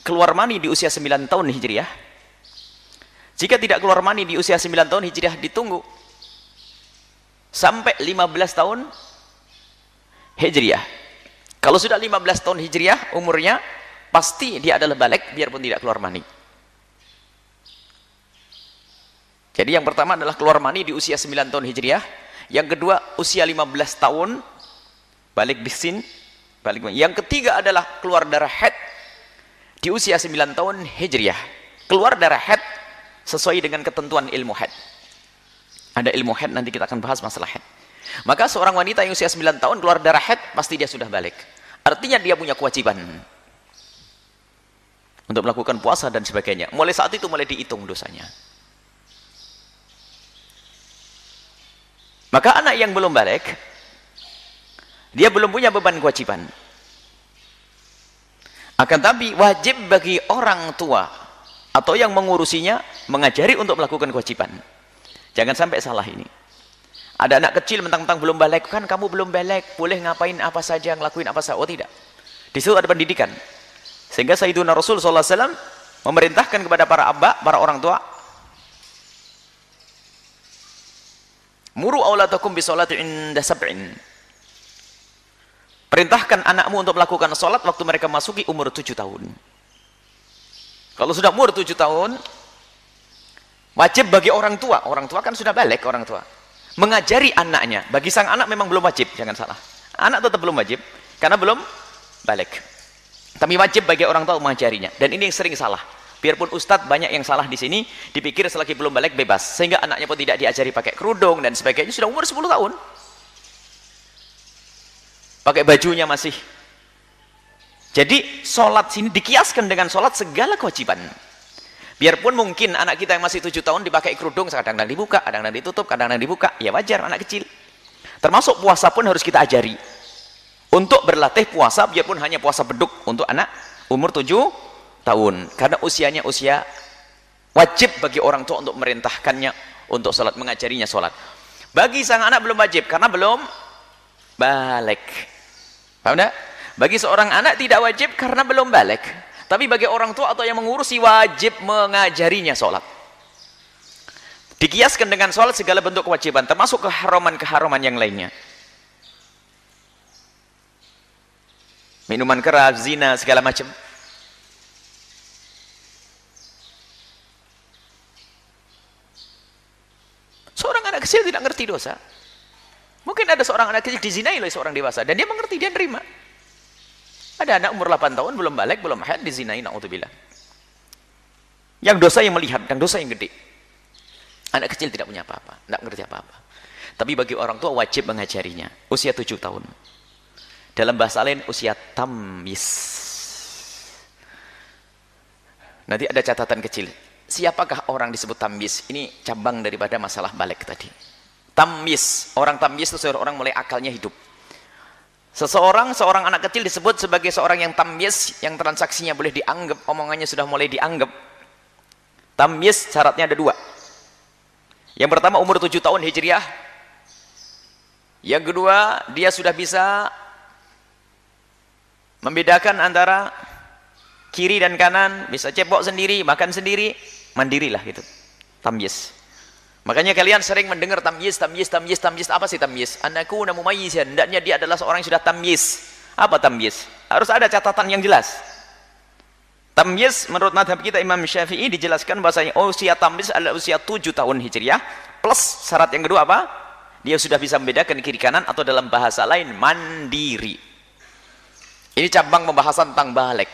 Keluar mani di usia 9 tahun Hijriah. Jika tidak keluar mani di usia 9 tahun Hijriah, ditunggu sampai 15 tahun Hijriah. Kalau sudah 15 tahun Hijriah umurnya, pasti dia adalah balik, biarpun tidak keluar mani. Jadi yang pertama adalah keluar mani di usia 9 tahun Hijriah. Yang kedua usia 15 tahun balik bisin. Yang ketiga adalah keluar darah haid di usia 9 tahun Hijriah. Keluar darah haid sesuai dengan ketentuan ilmu haid. Ada ilmu haid, nanti kita akan bahas masalah haid. Maka seorang wanita yang usia 9 tahun keluar darah haid, pasti dia sudah balik. Artinya dia punya kewajiban untuk melakukan puasa dan sebagainya. Mulai saat itu mulai dihitung dosanya. Maka anak yang belum balik, dia belum punya beban kewajiban. Akan tapi wajib bagi orang tua atau yang mengurusinya mengajari untuk melakukan kewajiban. Jangan sampai salah ini. Ada anak kecil mentang-mentang belum balik, kan kamu belum balik, boleh ngapain apa saja, ngelakuin apa saja. Oh tidak. Di situ ada pendidikan. Sehingga Sayyiduna Rasul SAW memerintahkan kepada para abba, para orang tua, muru auladakum bisolati inda sab'in. Perintahkan anakmu untuk melakukan sholat waktu mereka masuki umur 7 tahun. Kalau sudah umur 7 tahun, wajib bagi orang tua. Orang tua kan sudah balik, orang tua mengajari anaknya. Bagi sang anak memang belum wajib, jangan salah. Anak tetap belum wajib, karena belum balik. Tapi wajib bagi orang tua mengajarinya. Dan ini yang sering salah. Biarpun ustadz banyak yang salah di sini, dipikir selagi belum balik bebas. Sehingga anaknya pun tidak diajari pakai kerudung dan sebagainya. Sudah umur 10 tahun. Pakai bajunya masih. Jadi sholat sini dikiaskan dengan sholat segala kewajiban. Biarpun mungkin anak kita yang masih 7 tahun dipakai kerudung, kadang-kadang dibuka, kadang-kadang ditutup, kadang-kadang dibuka. Ya wajar, anak kecil. Termasuk puasa pun harus kita ajari. Untuk berlatih puasa, biarpun hanya puasa beduk untuk anak umur 7 tahun. Karena usianya usia wajib bagi orang tua untuk merintahkannya untuk sholat, mengajarinya sholat. Bagi sang anak belum wajib, karena belum balik. Paham tak? Bagi seorang anak tidak wajib karena belum balik. Tapi bagi orang tua atau yang mengurusi wajib mengajarinya sholat. Dikiaskan dengan sholat segala bentuk kewajiban, termasuk keharaman-keharaman yang lainnya. Minuman keras, zina, segala macam. Seorang anak kecil tidak ngerti dosa. Mungkin ada seorang anak kecil dizinai oleh seorang dewasa dan dia mengerti, dia nerima. Ada anak umur 8 tahun belum balik, belum haid, dizinai, na'udzubillah. Yang dosa yang melihat, yang dosa yang gede. Anak kecil tidak punya apa-apa, tidak ngerti apa-apa. Tapi bagi orang tua wajib mengajarinya. Usia 7 tahun. Dalam bahasa lain usia tamyiz. Nanti ada catatan kecil. Siapakah orang disebut tamyiz? Ini cabang daripada masalah balik tadi. Tamyiz, orang tamyiz itu seorang mulai akalnya hidup. Seorang anak kecil disebut sebagai seorang yang tamyiz, yang transaksinya boleh dianggap, omongannya sudah mulai dianggap. Tamyiz syaratnya ada 2. Yang pertama umur 7 tahun Hijriah, Yang kedua, dia sudah bisa membedakan antara kiri dan kanan, bisa cepok sendiri, makan sendiri, mandirilah gitu. Tamyiz. Makanya kalian sering mendengar tamyiz. Apa sih tamyiz? Anakuna mumayyizan. Hendaknya dia adalah seorang yang sudah tamyiz. Apa tamyiz? Harus ada catatan yang jelas. Tamyiz menurut madhab kita Imam Syafi'i dijelaskan bahasanya usia tamyiz adalah usia 7 tahun Hijriah plus syarat yang kedua apa? Dia sudah bisa membedakan kiri kanan atau dalam bahasa lain mandiri. Ini cabang pembahasan tentang balik.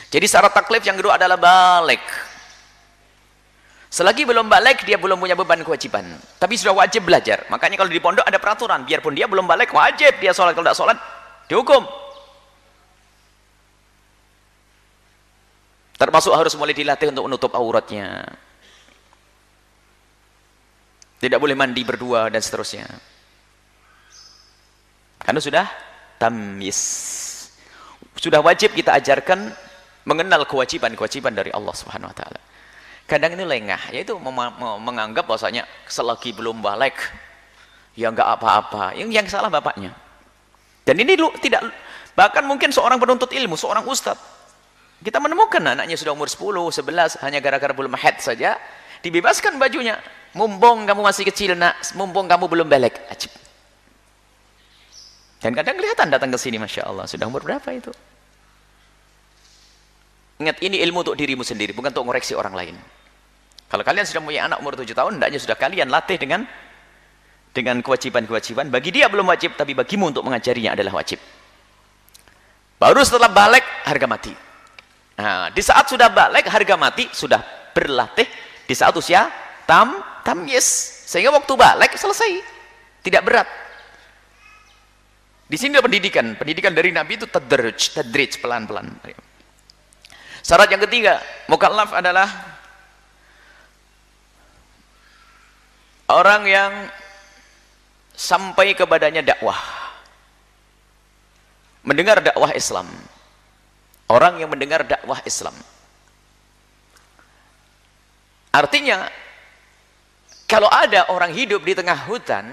Jadi syarat taklif yang kedua adalah balik. Selagi belum balik, dia belum punya beban kewajiban. Tapi sudah wajib belajar. Makanya kalau di pondok ada peraturan, biarpun dia belum balik, wajib dia sholat. Kalau tidak sholat, dihukum. Termasuk harus mulai dilatih untuk menutup auratnya. Tidak boleh mandi berdua dan seterusnya. Karena sudah tamyiz. Sudah wajib kita ajarkan mengenal kewajiban-kewajiban dari Allah Subhanahu wa taala. Kadang ini lengah, yaitu menganggap bahwasanya selagi belum balik ya enggak apa-apa. Yang salah bapaknya. Dan ini tidak, bahkan mungkin seorang penuntut ilmu, seorang ustadz, kita menemukan anaknya sudah umur 10, 11 hanya gara-gara belum haid saja dibebaskan bajunya. Mumpung kamu masih kecil nak, mumpung kamu belum balik. Ajib. Dan kadang kelihatan datang ke sini, masya Allah, sudah umur berapa itu? Ingat, ini ilmu untuk dirimu sendiri, bukan untuk mengoreksi orang lain. Kalau kalian sudah punya anak umur 7 tahun, hendaknya sudah kalian latih dengan kewajiban-kewajiban. Bagi dia belum wajib, tapi bagimu untuk mengajarinya adalah wajib. Baru setelah balik, harga mati. Nah, di saat sudah balik, harga mati, sudah berlatih. Di saat usia tamyiz, sehingga waktu balik selesai, tidak berat. Di sini pendidikan dari Nabi itu tadrij, pelan-pelan. Syarat yang ketiga, mukallaf adalah orang yang sampai kepadanya dakwah, mendengar dakwah Islam. Orang yang mendengar dakwah Islam. Artinya, kalau ada orang hidup di tengah hutan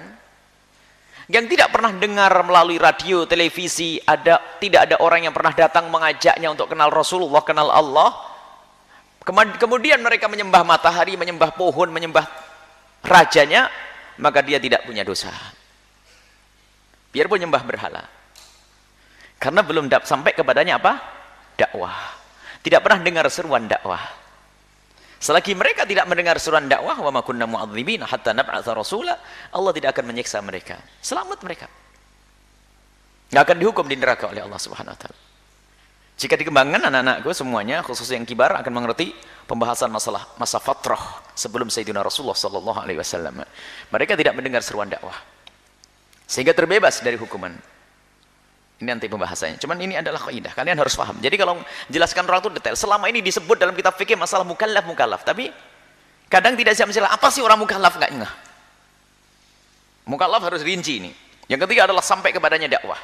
yang tidak pernah dengar melalui radio, televisi, tidak ada orang yang pernah datang mengajaknya untuk kenal Rasulullah, kenal Allah, kemudian mereka menyembah matahari, menyembah pohon, menyembah rajanya, maka dia tidak punya dosa. Biarpun menyembah berhala. Karena belum sampai kepadanya apa? Dakwah. Tidak pernah dengar seruan dakwah. Selagi mereka tidak mendengar seruan dakwah, wa ma kunna mu'adzibina hatta nab'atsa rasula, Allah tidak akan menyiksa mereka. Selamat mereka. Enggak akan dihukum di neraka oleh Allah Subhanahu wa taala. Jika dikembangkan anak-anakku semuanya, khusus yang kibar, akan mengerti pembahasan masa fatrah sebelum Sayyidina Rasulullah sallallahu alaihi wasallam. Mereka tidak mendengar seruan dakwah. Sehingga terbebas dari hukuman. Ini nanti pembahasannya. Cuman ini adalah kaidah. Kalian harus paham. Jadi kalau menjelaskan orang itu detail. Selama ini disebut dalam kitab fikih masalah mukallaf. Tapi kadang tidak siap menjelaskan. Apa sih orang mukallaf? Enggak ngeh. Mukallaf harus rinci ini. Yang ketiga adalah sampai kepadanya dakwah.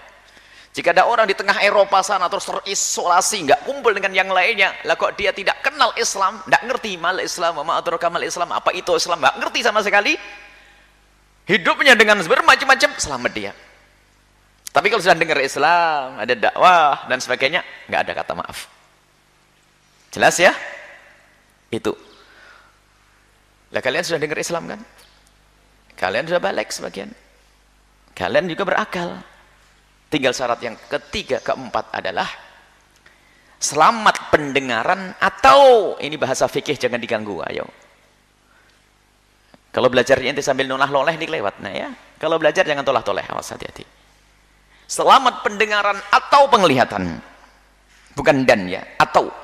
Jika ada orang di tengah Eropa sana terus terisolasi, enggak kumpul dengan yang lainnya, lah kok dia tidak kenal Islam, enggak ngerti mal Islam, ma adraka mal Islam, apa itu Islam, enggak ngerti sama sekali. Hidupnya dengan bermacam-macam, selamat dia. Tapi kalau sudah dengar Islam, ada dakwah dan sebagainya, nggak ada kata maaf. Jelas ya? Itu. Lah kalian sudah dengar Islam kan? Kalian sudah balik sebagian. Kalian juga berakal. Tinggal syarat yang ketiga, keempat adalah selamat pendengaran atau ini bahasa fikih jangan diganggu, ayo. Kalau belajarnya nanti sambil nolah-noleh ini kelewat, nah ya. Kalau belajar jangan tolah-toleh, awas hati-hati. Selamat pendengaran atau penglihatan, bukan dan ya, atau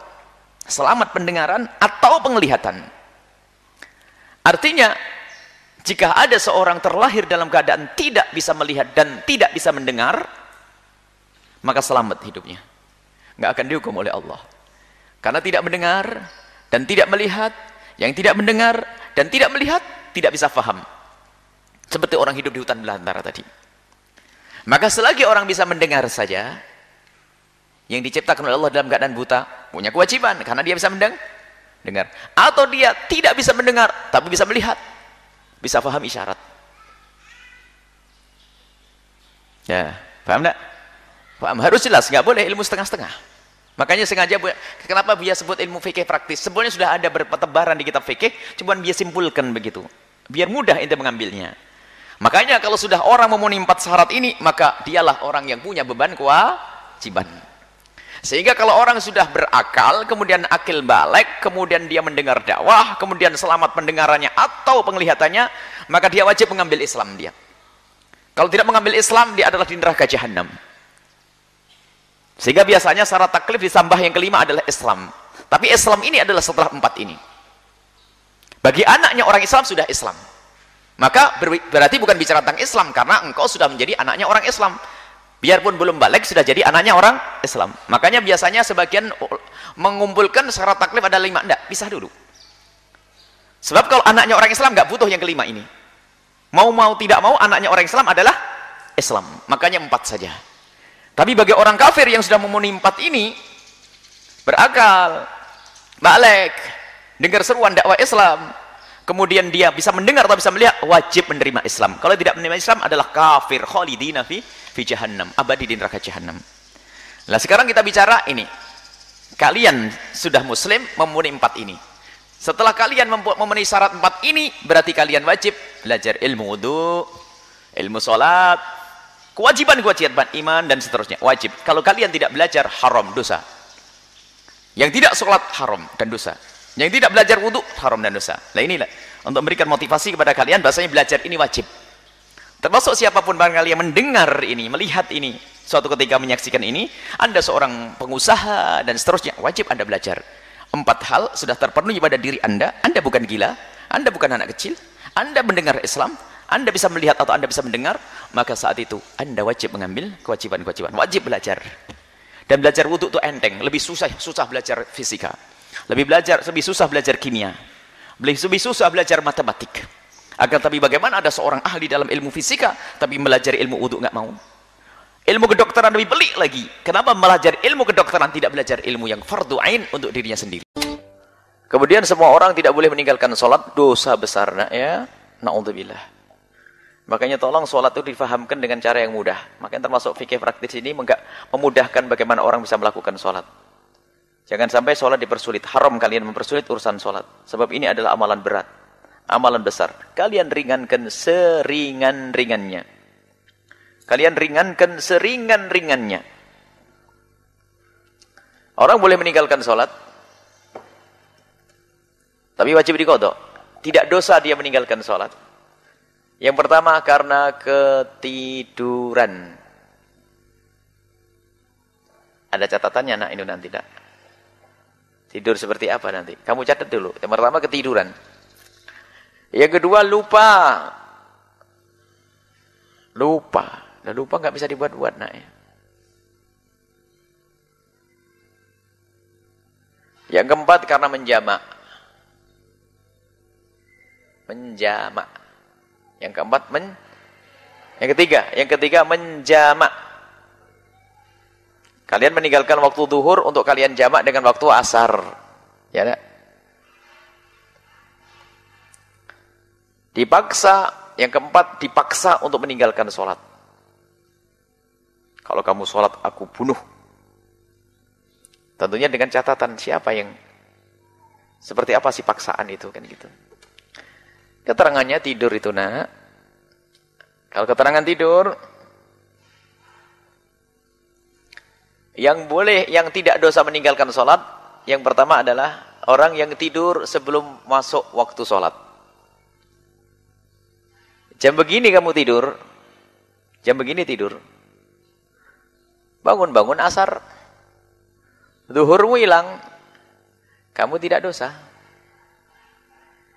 selamat pendengaran atau penglihatan. Artinya jika ada seorang terlahir dalam keadaan tidak bisa melihat dan tidak bisa mendengar, maka selamat hidupnya, nggak akan dihukum oleh Allah. Karena tidak mendengar dan tidak melihat, yang tidak mendengar dan tidak melihat tidak bisa faham, seperti orang hidup di hutan belantara tadi. Maka selagi orang bisa mendengar saja, yang diciptakan oleh Allah dalam keadaan buta, punya kewajiban, karena dia bisa mendengar. Atau dia tidak bisa mendengar, tapi bisa melihat, bisa paham isyarat. Ya, paham enggak? Paham, harus jelas, nggak boleh ilmu setengah-setengah. Makanya sengaja, kenapa dia sebut ilmu fikih praktis? Sebenarnya sudah ada bertebaran di kitab fikih, cuman dia simpulkan begitu. Biar mudah ente mengambilnya. Makanya kalau sudah orang memenuhi 4 syarat ini, maka dialah orang yang punya beban kewajiban. Sehingga kalau orang sudah berakal, kemudian akil balik, kemudian dia mendengar dakwah, kemudian selamat pendengarannya atau penglihatannya, maka dia wajib mengambil Islam dia. Kalau tidak mengambil Islam, dia adalah di neraka jahanam. Sehingga biasanya syarat taklif ditambah yang kelima adalah Islam. Tapi Islam ini adalah setelah 4 ini. Bagi anaknya orang Islam sudah Islam. Maka berarti bukan bicara tentang Islam, karena engkau sudah menjadi anaknya orang Islam. Biarpun belum balik, sudah jadi anaknya orang Islam. Makanya biasanya sebagian mengumpulkan syarat taklif ada 5. Enggak, pisah dulu. Sebab kalau anaknya orang Islam nggak butuh yang kelima ini. Mau tidak mau anaknya orang Islam adalah Islam. Makanya 4 saja. Tapi bagi orang kafir yang sudah memenuhi 4 ini, berakal, balik, dengar seruan dakwah Islam, kemudian dia bisa mendengar atau bisa melihat, wajib menerima Islam. Kalau tidak menerima Islam adalah kafir, khalidina fi jahannam, abadi di neraka jahannam. Nah sekarang kita bicara ini, kalian sudah muslim memenuhi 4 ini. Setelah kalian memenuhi syarat 4 ini, berarti kalian wajib belajar ilmu wudu, ilmu sholat, kewajiban iman dan seterusnya, wajib. Kalau kalian tidak belajar, haram, dosa. Yang tidak sholat, haram dan dosa. Yang tidak belajar wudu, haram dan dosa. Nah inilah untuk memberikan motivasi kepada kalian, bahasanya belajar ini wajib. Termasuk siapapun barangkali yang mendengar ini, melihat ini, suatu ketika menyaksikan ini, Anda seorang pengusaha dan seterusnya, wajib Anda belajar. 4 hal sudah terpenuhi pada diri Anda bukan gila, Anda bukan anak kecil, Anda mendengar Islam, Anda bisa melihat atau Anda bisa mendengar, maka saat itu Anda wajib mengambil kewajiban-kewajiban, wajib belajar. Dan belajar wudhu itu enteng, lebih susah belajar fisika, lebih susah belajar kimia, lebih susah belajar matematik. Akan tapi bagaimana ada seorang ahli dalam ilmu fisika tapi belajar ilmu wudhu nggak mau? Ilmu kedokteran lebih pelik lagi. Kenapa belajar ilmu kedokteran tidak belajar ilmu yang fardu ain untuk dirinya sendiri? Kemudian semua orang tidak boleh meninggalkan sholat, dosa besar, ya. Na'udzubillah. Makanya tolong sholat itu difahamkan dengan cara yang mudah. Makanya termasuk fikih praktis ini memudahkan bagaimana orang bisa melakukan sholat. Jangan sampai sholat dipersulit. Haram kalian mempersulit urusan sholat. Sebab ini adalah amalan berat, amalan besar. Kalian ringankan seringan-ringannya. Kalian ringankan seringan-ringannya. Orang boleh meninggalkan sholat, tapi wajib diqadha. Tidak dosa dia meninggalkan sholat. Yang pertama karena ketiduran. Ada catatannya nak ini nanti tak? Tidur seperti apa nanti? Kamu catat dulu. Yang pertama ketiduran. Yang kedua lupa. Nah, lupa nggak bisa dibuat-buat nak ya. Yang keempat karena menjamak. Yang keempat yang ketiga menjamak. Kalian meninggalkan waktu zuhur untuk kalian jamak dengan waktu asar. Ya enggak? Dipaksa, yang keempat dipaksa untuk meninggalkan sholat. Kalau kamu sholat, aku bunuh. Tentunya dengan catatan siapa yang seperti apa sih paksaan itu kan gitu. Keterangannya tidur itu nak. Kalau keterangan tidur, yang boleh, yang tidak dosa meninggalkan sholat, yang pertama adalah orang yang tidur sebelum masuk waktu sholat. Jam begini kamu tidur, jam begini tidur, bangun-bangun asar, zuhurmu hilang, kamu tidak dosa.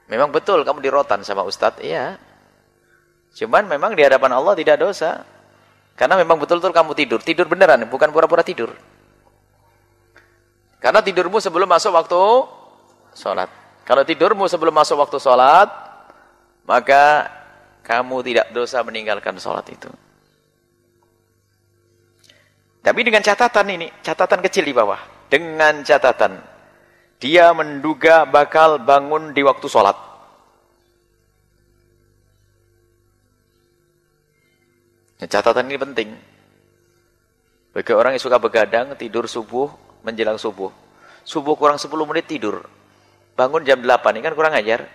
Memang betul kamu dirotan sama ustadz, iya. Cuman memang di hadapan Allah tidak dosa. Karena memang betul-betul kamu tidur. Tidur beneran, bukan pura-pura tidur. Karena tidurmu sebelum masuk waktu sholat. Kalau tidurmu sebelum masuk waktu sholat, maka kamu tidak dosa meninggalkan sholat itu. Tapi dengan catatan ini, catatan kecil di bawah. Dengan catatan, dia menduga bakal bangun di waktu sholat. Nah, catatan ini penting. Bagi orang yang suka begadang, tidur subuh, menjelang subuh. Subuh kurang 10 menit tidur. Bangun jam 8, ini kan kurang ajar.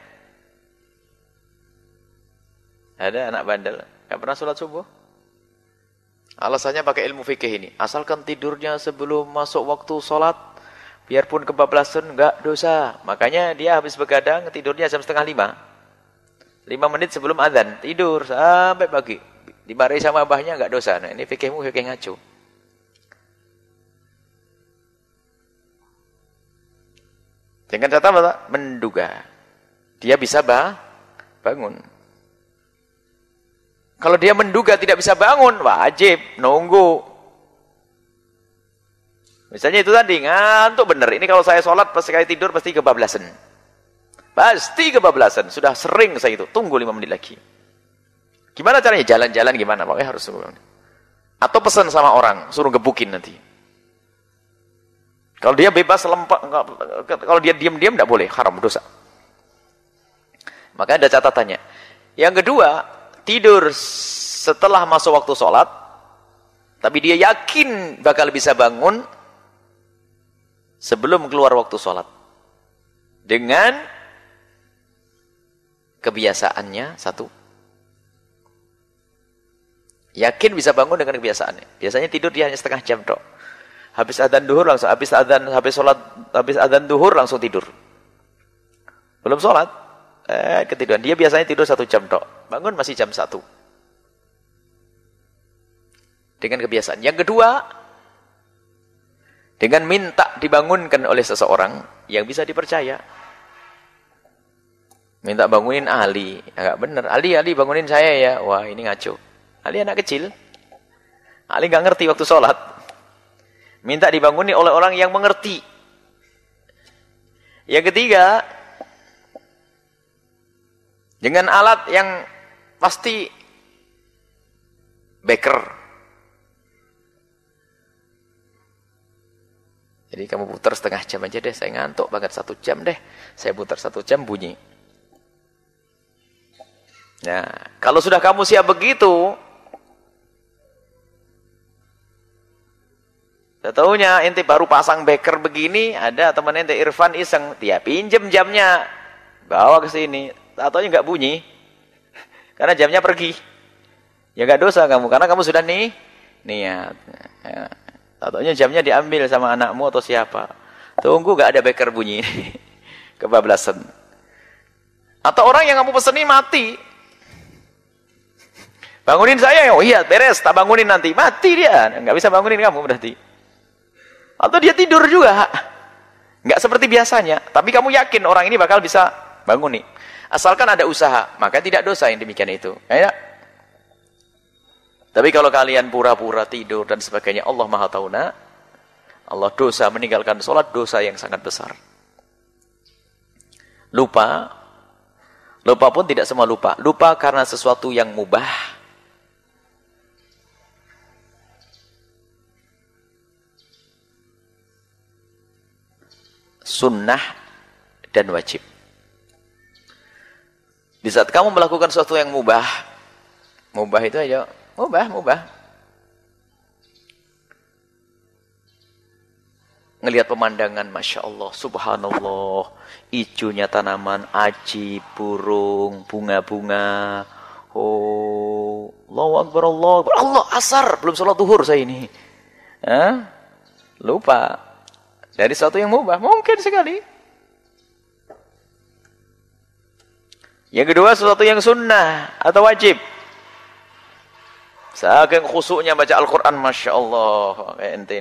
Ada anak bandel, gak pernah sholat subuh. Alasannya pakai ilmu fikih ini. Asalkan tidurnya sebelum masuk waktu sholat, biarpun kebablasan, enggak dosa. Makanya dia habis begadang, tidurnya jam 4:30. 5 menit sebelum azan, tidur sampai pagi. Dimarahi sama abahnya, enggak dosa. Nah, ini fikihmu fikih ngaco. Dengan catatan apa? Menduga. Dia bisa bangun. Kalau dia menduga tidak bisa bangun, wajib nunggu. Misalnya itu tadi, ngantuk bener. Ini kalau saya sholat, pas sekali tidur, pasti kebablasan. Pasti kebablasan. Sudah sering saya itu. Tunggu 5 menit lagi. Gimana caranya? Jalan-jalan gimana? Pokoknya harus tunggu. Atau pesan sama orang, suruh gebukin nanti. Kalau dia bebas lempak, kalau dia diam-diam tidak boleh, haram, dosa. Maka ada catatannya. Yang kedua, tidur setelah masuk waktu sholat, tapi dia yakin bakal bisa bangun sebelum keluar waktu sholat. Dengan kebiasaannya satu. Yakin bisa bangun dengan kebiasaannya. Biasanya tidur dia hanya setengah jam dok. Habis adzan duhur langsung, habis adzan duhur langsung tidur. Belum sholat, ketiduran. Dia biasanya tidur 1 jam dok. Bangun masih jam 1. Dengan kebiasaan. Yang kedua, dengan minta dibangunkan oleh seseorang yang bisa dipercaya. Minta bangunin Ali, enggak benar. Ali bangunin saya ya. Wah, ini ngaco. Ali anak kecil. Ali enggak ngerti waktu sholat. Minta dibanguni oleh orang yang mengerti. Yang ketiga, dengan alat yang pasti beker. Jadi kamu putar setengah jam aja deh, saya ngantuk banget 1 jam deh. Saya putar 1 jam bunyi. Nah, kalau sudah kamu siap begitu, tahunya ente baru pasang beker begini, ada teman ente Irfan iseng, dia pinjem jamnya, bawa ke sini, tahunya nggak bunyi, karena jamnya pergi, ya nggak dosa kamu, karena kamu sudah niat. Ya. Tahunya jamnya diambil sama anakmu atau siapa, tunggu nggak ada beker bunyi, kebablasan. Atau orang yang kamu peseni mati, bangunin saya, oh iya beres, tak bangunin nanti, mati dia, nggak bisa bangunin kamu berarti. Atau dia tidur juga. Nggak seperti biasanya. Tapi kamu yakin orang ini bakal bisa bangun nih. Asalkan ada usaha. Maka tidak dosa yang demikian itu. Ya. Tapi kalau kalian pura-pura tidur dan sebagainya. Allah Maha Tahu nak. Allah dosa meninggalkan sholat. Dosa yang sangat besar. Lupa. Lupa pun tidak semua lupa. Lupa karena sesuatu yang mubah. Sunnah dan wajib. Di saat kamu melakukan sesuatu yang mubah itu aja, mubah. Ngelihat pemandangan, Masya Allah, Subhanallah, hijaunya tanaman, aji, burung, bunga-bunga. Oh, Allahu Akbar, Allah, asar, belum sholat duhur saya ini. Lupa. Dari sesuatu yang mubah, mungkin sekali. Yang kedua, sesuatu yang sunnah atau wajib. Saking khusyuknya baca Al-Quran, Masya Allah. Kayak ente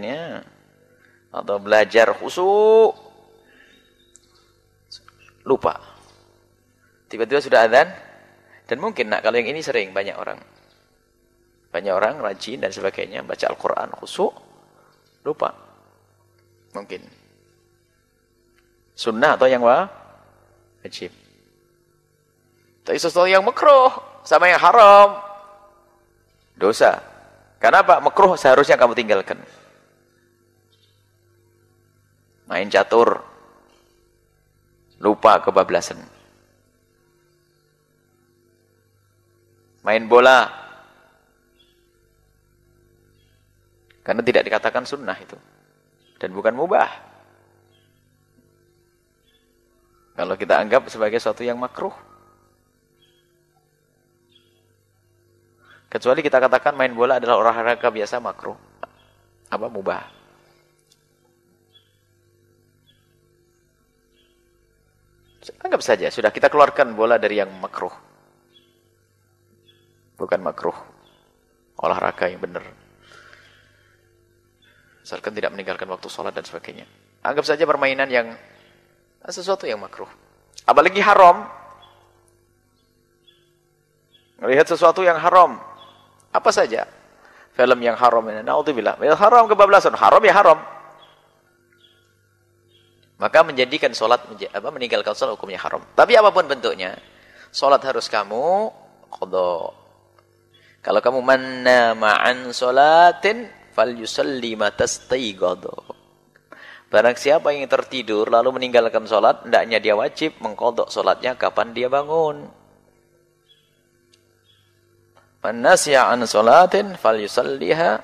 atau belajar khusyuk. Lupa. Tiba-tiba sudah adzan. Dan mungkin, kalau yang ini sering, banyak orang. Banyak orang rajin dan sebagainya, baca Al-Quran khusyuk. Lupa. Mungkin sunnah atau yang wajib. Tapi sesuatu yang makruh sama yang haram dosa. Kenapa? Makruh seharusnya kamu tinggalkan. Main catur, lupa kebablasan. Main bola, Karena tidak dikatakan sunnah itu. Dan bukan mubah. Kalau kita anggap sebagai sesuatu yang makruh. Kecuali kita katakan main bola adalah olahraga biasa makruh. Apa mubah. Anggap saja, sudah kita keluarkan bola dari yang makruh. Bukan makruh. Olahraga yang benar. Misalkan tidak meninggalkan waktu sholat dan sebagainya. Anggap saja permainan yang sesuatu yang makruh. Apalagi haram. Melihat sesuatu yang haram. Apa saja. Film yang haram ini. Na'udzubillah. Haram kebablasan. Haram ya haram. Maka menjadikan sholat, meninggalkan sholat hukumnya haram. Tapi apapun bentuknya, sholat harus kamu qadha. Kalau kamu ma'an sholatin, fal yusalli matastayqadha. Barang siapa yang tertidur lalu meninggalkan sholat, hendaknya dia wajib mengqadha sholatnya kapan dia bangun. Man nasiya an sholatin, fal yusalliha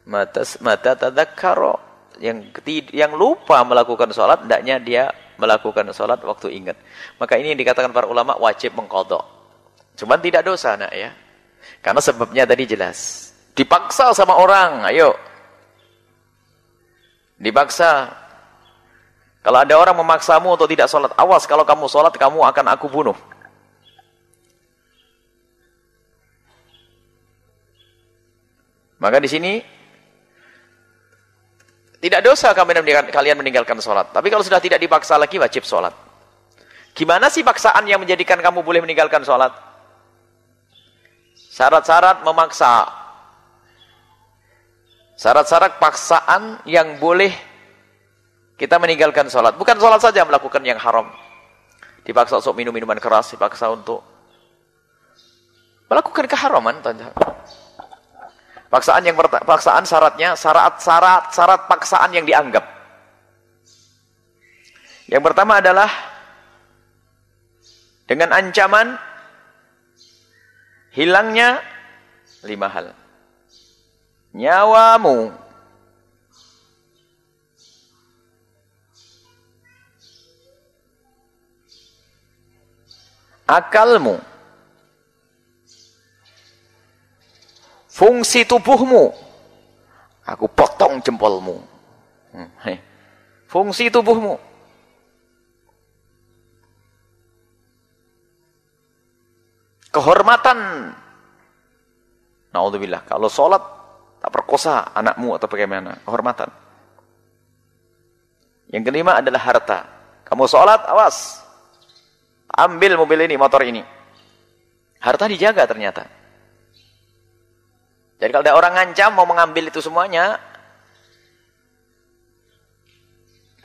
mata tadzakkara. Yang lupa melakukan sholat, hendaknya dia melakukan sholat waktu ingat. Maka ini yang dikatakan para ulama wajib mengqadha. Cuma tidak dosa, nak ya. Karena sebabnya tadi jelas. Dipaksa sama orang, ayo. Dipaksa. Kalau ada orang memaksamu untuk tidak sholat, awas kalau kamu sholat, kamu akan aku bunuh. Maka di sini tidak dosa kalian meninggalkan sholat. Tapi kalau sudah tidak dipaksa lagi, wajib sholat. Gimana sih paksaan yang menjadikan kamu boleh meninggalkan sholat? Syarat-syarat memaksa. Syarat-syarat paksaan yang boleh kita meninggalkan sholat. Bukan sholat saja melakukan yang haram. Dipaksa untuk minum minuman keras, dipaksa untuk melakukan keharaman. Paksaan syaratnya syarat paksaan yang dianggap. Yang pertama adalah dengan ancaman hilangnya 5 hal. Nyawamu, akalmu, fungsi tubuhmu, aku potong jempolmu. Fungsi tubuhmu. Kehormatan. Na'udzubillah. Kalau sholat, tak perkosa anakmu atau bagaimana. Kehormatan. Yang kelima adalah harta. Kamu sholat, awas. Ambil mobil ini, motor ini. Harta dijaga ternyata. Jadi kalau ada orang ngancam mau mengambil itu semuanya,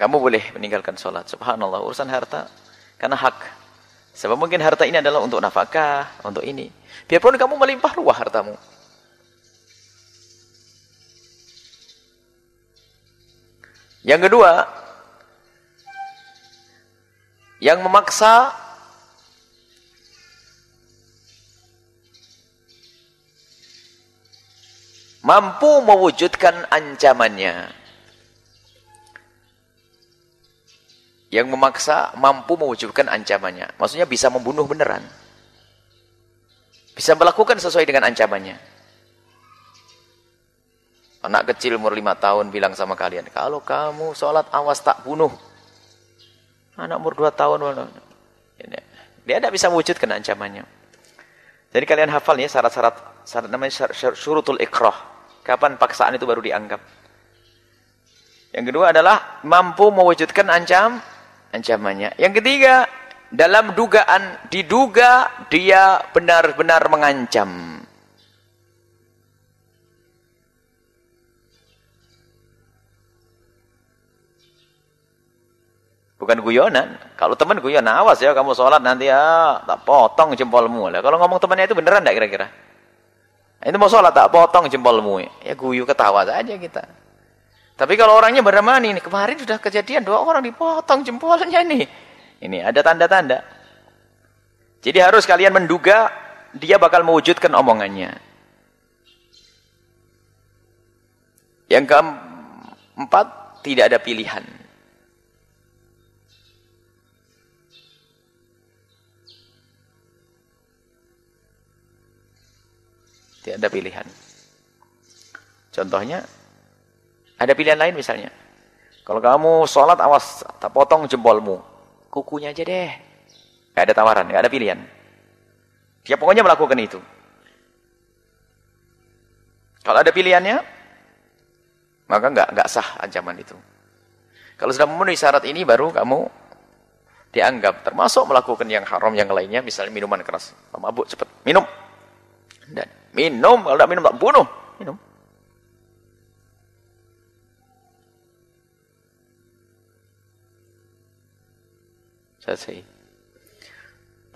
kamu boleh meninggalkan sholat. Subhanallah, urusan harta. Karena hak. Sebab mungkin harta ini adalah untuk nafkah, untuk ini. Biarpun kamu melimpah ruah hartamu. Yang kedua, yang memaksa mampu mewujudkan ancamannya. Yang memaksa mampu mewujudkan ancamannya. Maksudnya bisa membunuh beneran. Bisa melakukan sesuai dengan ancamannya. Anak kecil umur 5 tahun bilang sama kalian, kalau kamu sholat awas tak bunuh. Anak umur 2 tahun. Dia tidak bisa mewujudkan ancamannya. Jadi kalian hafal ya syarat-syarat namanya syurutul ikrah. Kapan paksaan itu baru dianggap. Yang kedua adalah mampu mewujudkan ancamannya. Yang ketiga, dalam dugaan, diduga dia benar-benar mengancam. Bukan guyonan. Kalau teman guyon, awas ya kamu sholat nanti ya tak potong jempolmu. Kalau ngomong temannya itu beneran enggak kira-kira? Itu mau sholat tak potong jempolmu. Ya guyu ketawa saja kita. Tapi kalau orangnya berani nih, kemarin sudah kejadian 2 orang dipotong jempolnya nih. Ini ada tanda-tanda. Jadi harus kalian menduga dia bakal mewujudkan omongannya. Yang keempat, tidak ada pilihan. Tidak ada pilihan. Contohnya, ada pilihan lain misalnya. Kalau kamu sholat, awas, tak potong jempolmu. Kukunya aja deh. Gak ada tawaran, gak ada pilihan. Dia pokoknya melakukan itu. Kalau ada pilihannya, maka nggak sah ancaman itu. Kalau sudah memenuhi syarat ini, baru kamu dianggap termasuk melakukan yang haram yang lainnya, misalnya minuman keras. Mabuk, cepat minum. Dan minum, kalau tidak minum tak bunuh. Minum. Selesai.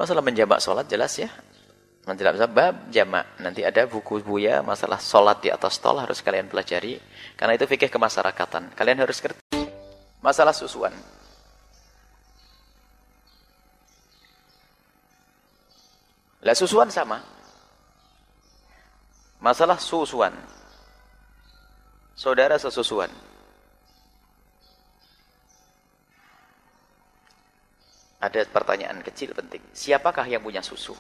Masalah menjamak sholat jelas ya. Menjelaskan sebab jamak. Nanti ada buku Buya masalah sholat di atas tol harus kalian pelajari. Karena itu fikih kemasyarakatan. Kalian harus ngerti. Masalah susuan. Lah susuan sama. Masalah susuan. Saudara sesusuan. Ada pertanyaan kecil penting. Siapakah yang punya susu?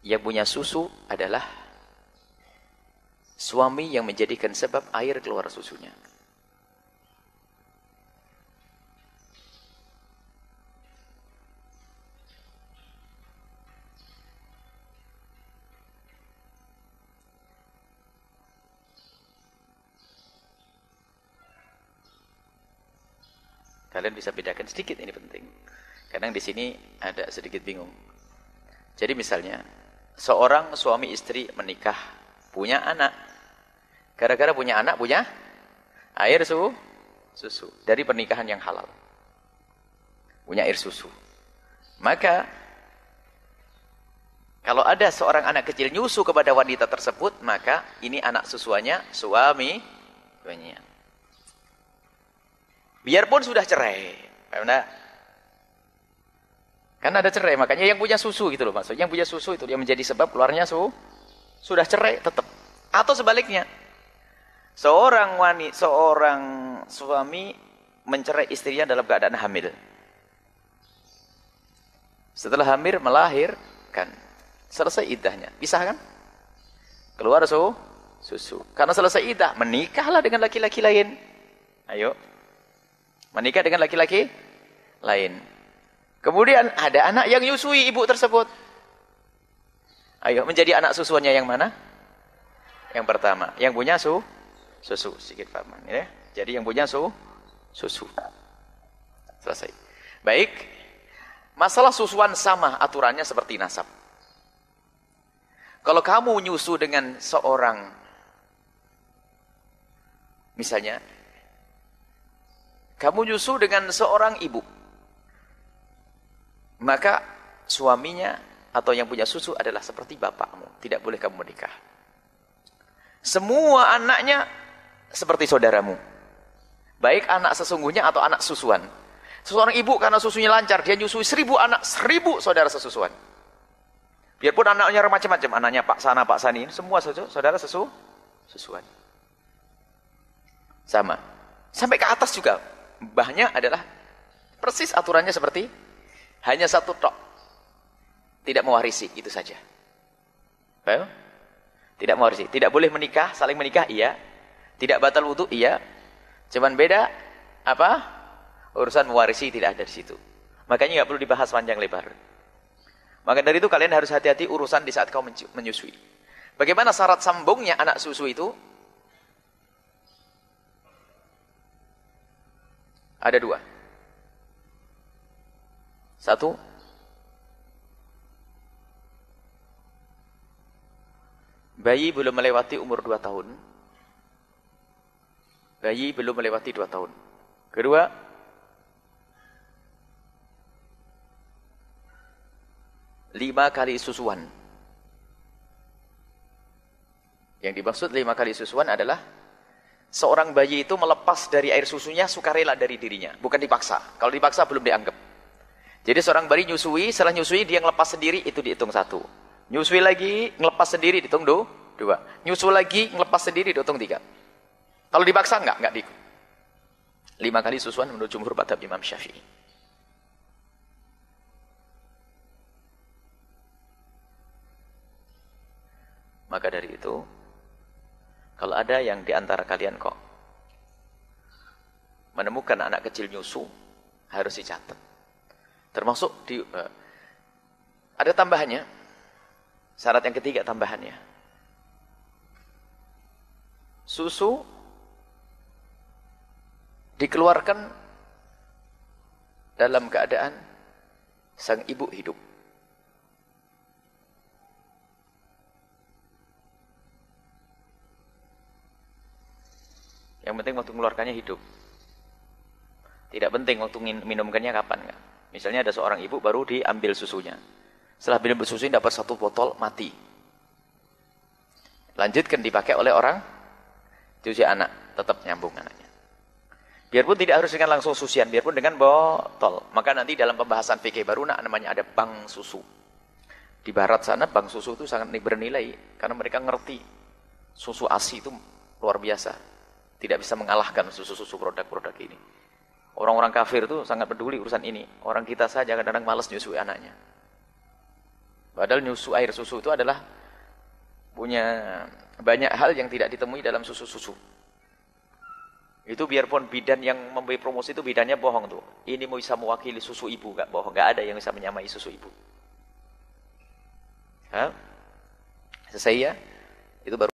Yang punya susu adalah suami yang menjadikan sebab air keluar susunya. Kalian bisa bedakan sedikit, ini penting. Kadang di sini ada sedikit bingung. Jadi misalnya, seorang suami istri menikah, punya anak. Gara-gara punya anak, punya air susu. Dari pernikahan yang halal. Punya air susu. Maka, kalau ada seorang anak kecil nyusu kepada wanita tersebut, maka ini anak susuannya suaminya. Biarpun sudah cerai. Karena ada cerai, makanya yang punya susu gitu loh maksudnya. Yang punya susu itu yang menjadi sebab keluarnya sudah cerai tetap. Atau sebaliknya. Seorang suami mencerai istrinya dalam keadaan hamil. Setelah hamil melahirkan, selesai iddahnya. Bisa kan? Keluar susu. Karena selesai iddah, menikahlah dengan laki-laki lain. Ayo. Menikah dengan laki-laki lain. Kemudian ada anak yang nyusui ibu tersebut. Ayo, menjadi anak susuannya yang mana? Yang pertama, yang punya susu. Sedikit paham ya. Jadi yang punya susu. Selesai. Baik. Masalah susuan sama aturannya seperti nasab. Kalau kamu nyusu dengan seorang, misalnya kamu nyusu dengan seorang ibu, maka suaminya atau yang punya susu adalah seperti bapakmu. Tidak boleh kamu menikah. Semua anaknya seperti saudaramu. Baik anak sesungguhnya atau anak susuan. Seorang ibu karena susunya lancar, dia nyusui 1000 anak, 1000 saudara sesusuan. Biarpun anaknya macam-macam, anaknya Pak Sana, Pak Sani, semua saudara sesusuan. Sama. Sampai ke atas juga. Mbahnya adalah persis aturannya seperti hanya satu tok. Tidak mewarisi, itu saja. Baik? Tidak mewarisi. Tidak boleh menikah, saling menikah, iya. Tidak batal wudu, iya. Cuman beda, apa? Urusan mewarisi tidak ada di situ. Makanya nggak perlu dibahas panjang lebar. Maka dari itu kalian harus hati-hati urusan di saat kau menyusui. Bagaimana syarat sambungnya anak susu itu? Ada 2. 1, bayi belum melewati umur 2 tahun. Bayi belum melewati 2 tahun. Kedua, lima kali susuan. Yang dimaksud 5 kali susuan adalah seorang bayi itu melepas dari air susunya sukarela dari dirinya, bukan dipaksa. Kalau dipaksa belum dianggap. Jadi seorang bayi nyusui, setelah nyusui dia ngelepas sendiri, itu dihitung 1. Nyusui lagi, ngelepas sendiri, dihitung 2. Nyusu lagi, ngelepas sendiri, dihitung 3. Kalau dipaksa enggak diikut. 5 kali susuan menurut jumhur madhab Imam Syafi'i. Maka dari itu, kalau ada yang diantara kalian kok menemukan anak kecil nyusu, harus dicatat. Termasuk ada tambahannya. Syarat yang ketiga tambahannya. Susu dikeluarkan dalam keadaan sang ibu hidup. Yang penting waktu mengeluarkannya hidup. Tidak penting waktu minumkannya kapan. Enggak. Misalnya ada seorang ibu baru diambil susunya. Setelah minum susu dapat 1 botol, mati. Lanjutkan dipakai oleh orang itu anak, tetap nyambung anaknya. Biarpun tidak harus dengan langsung susian, biarpun dengan botol. Maka nanti dalam pembahasan fikih baru namanya ada bank susu. Di barat sana bank susu itu sangat bernilai karena mereka ngerti susu ASI itu luar biasa. Tidak bisa mengalahkan susu-susu produk-produk ini. Orang-orang kafir itu sangat peduli urusan ini. Orang kita saja kadang-kadang malas nyusui anaknya. Padahal nyusu air susu itu adalah punya banyak hal yang tidak ditemui dalam susu-susu. Itu biarpun bidan yang memberi promosi itu bidannya bohong tuh. Ini mau bisa mewakili susu ibu, enggak bohong. Enggak ada yang bisa menyamai susu ibu. Selesai ya? Itu baru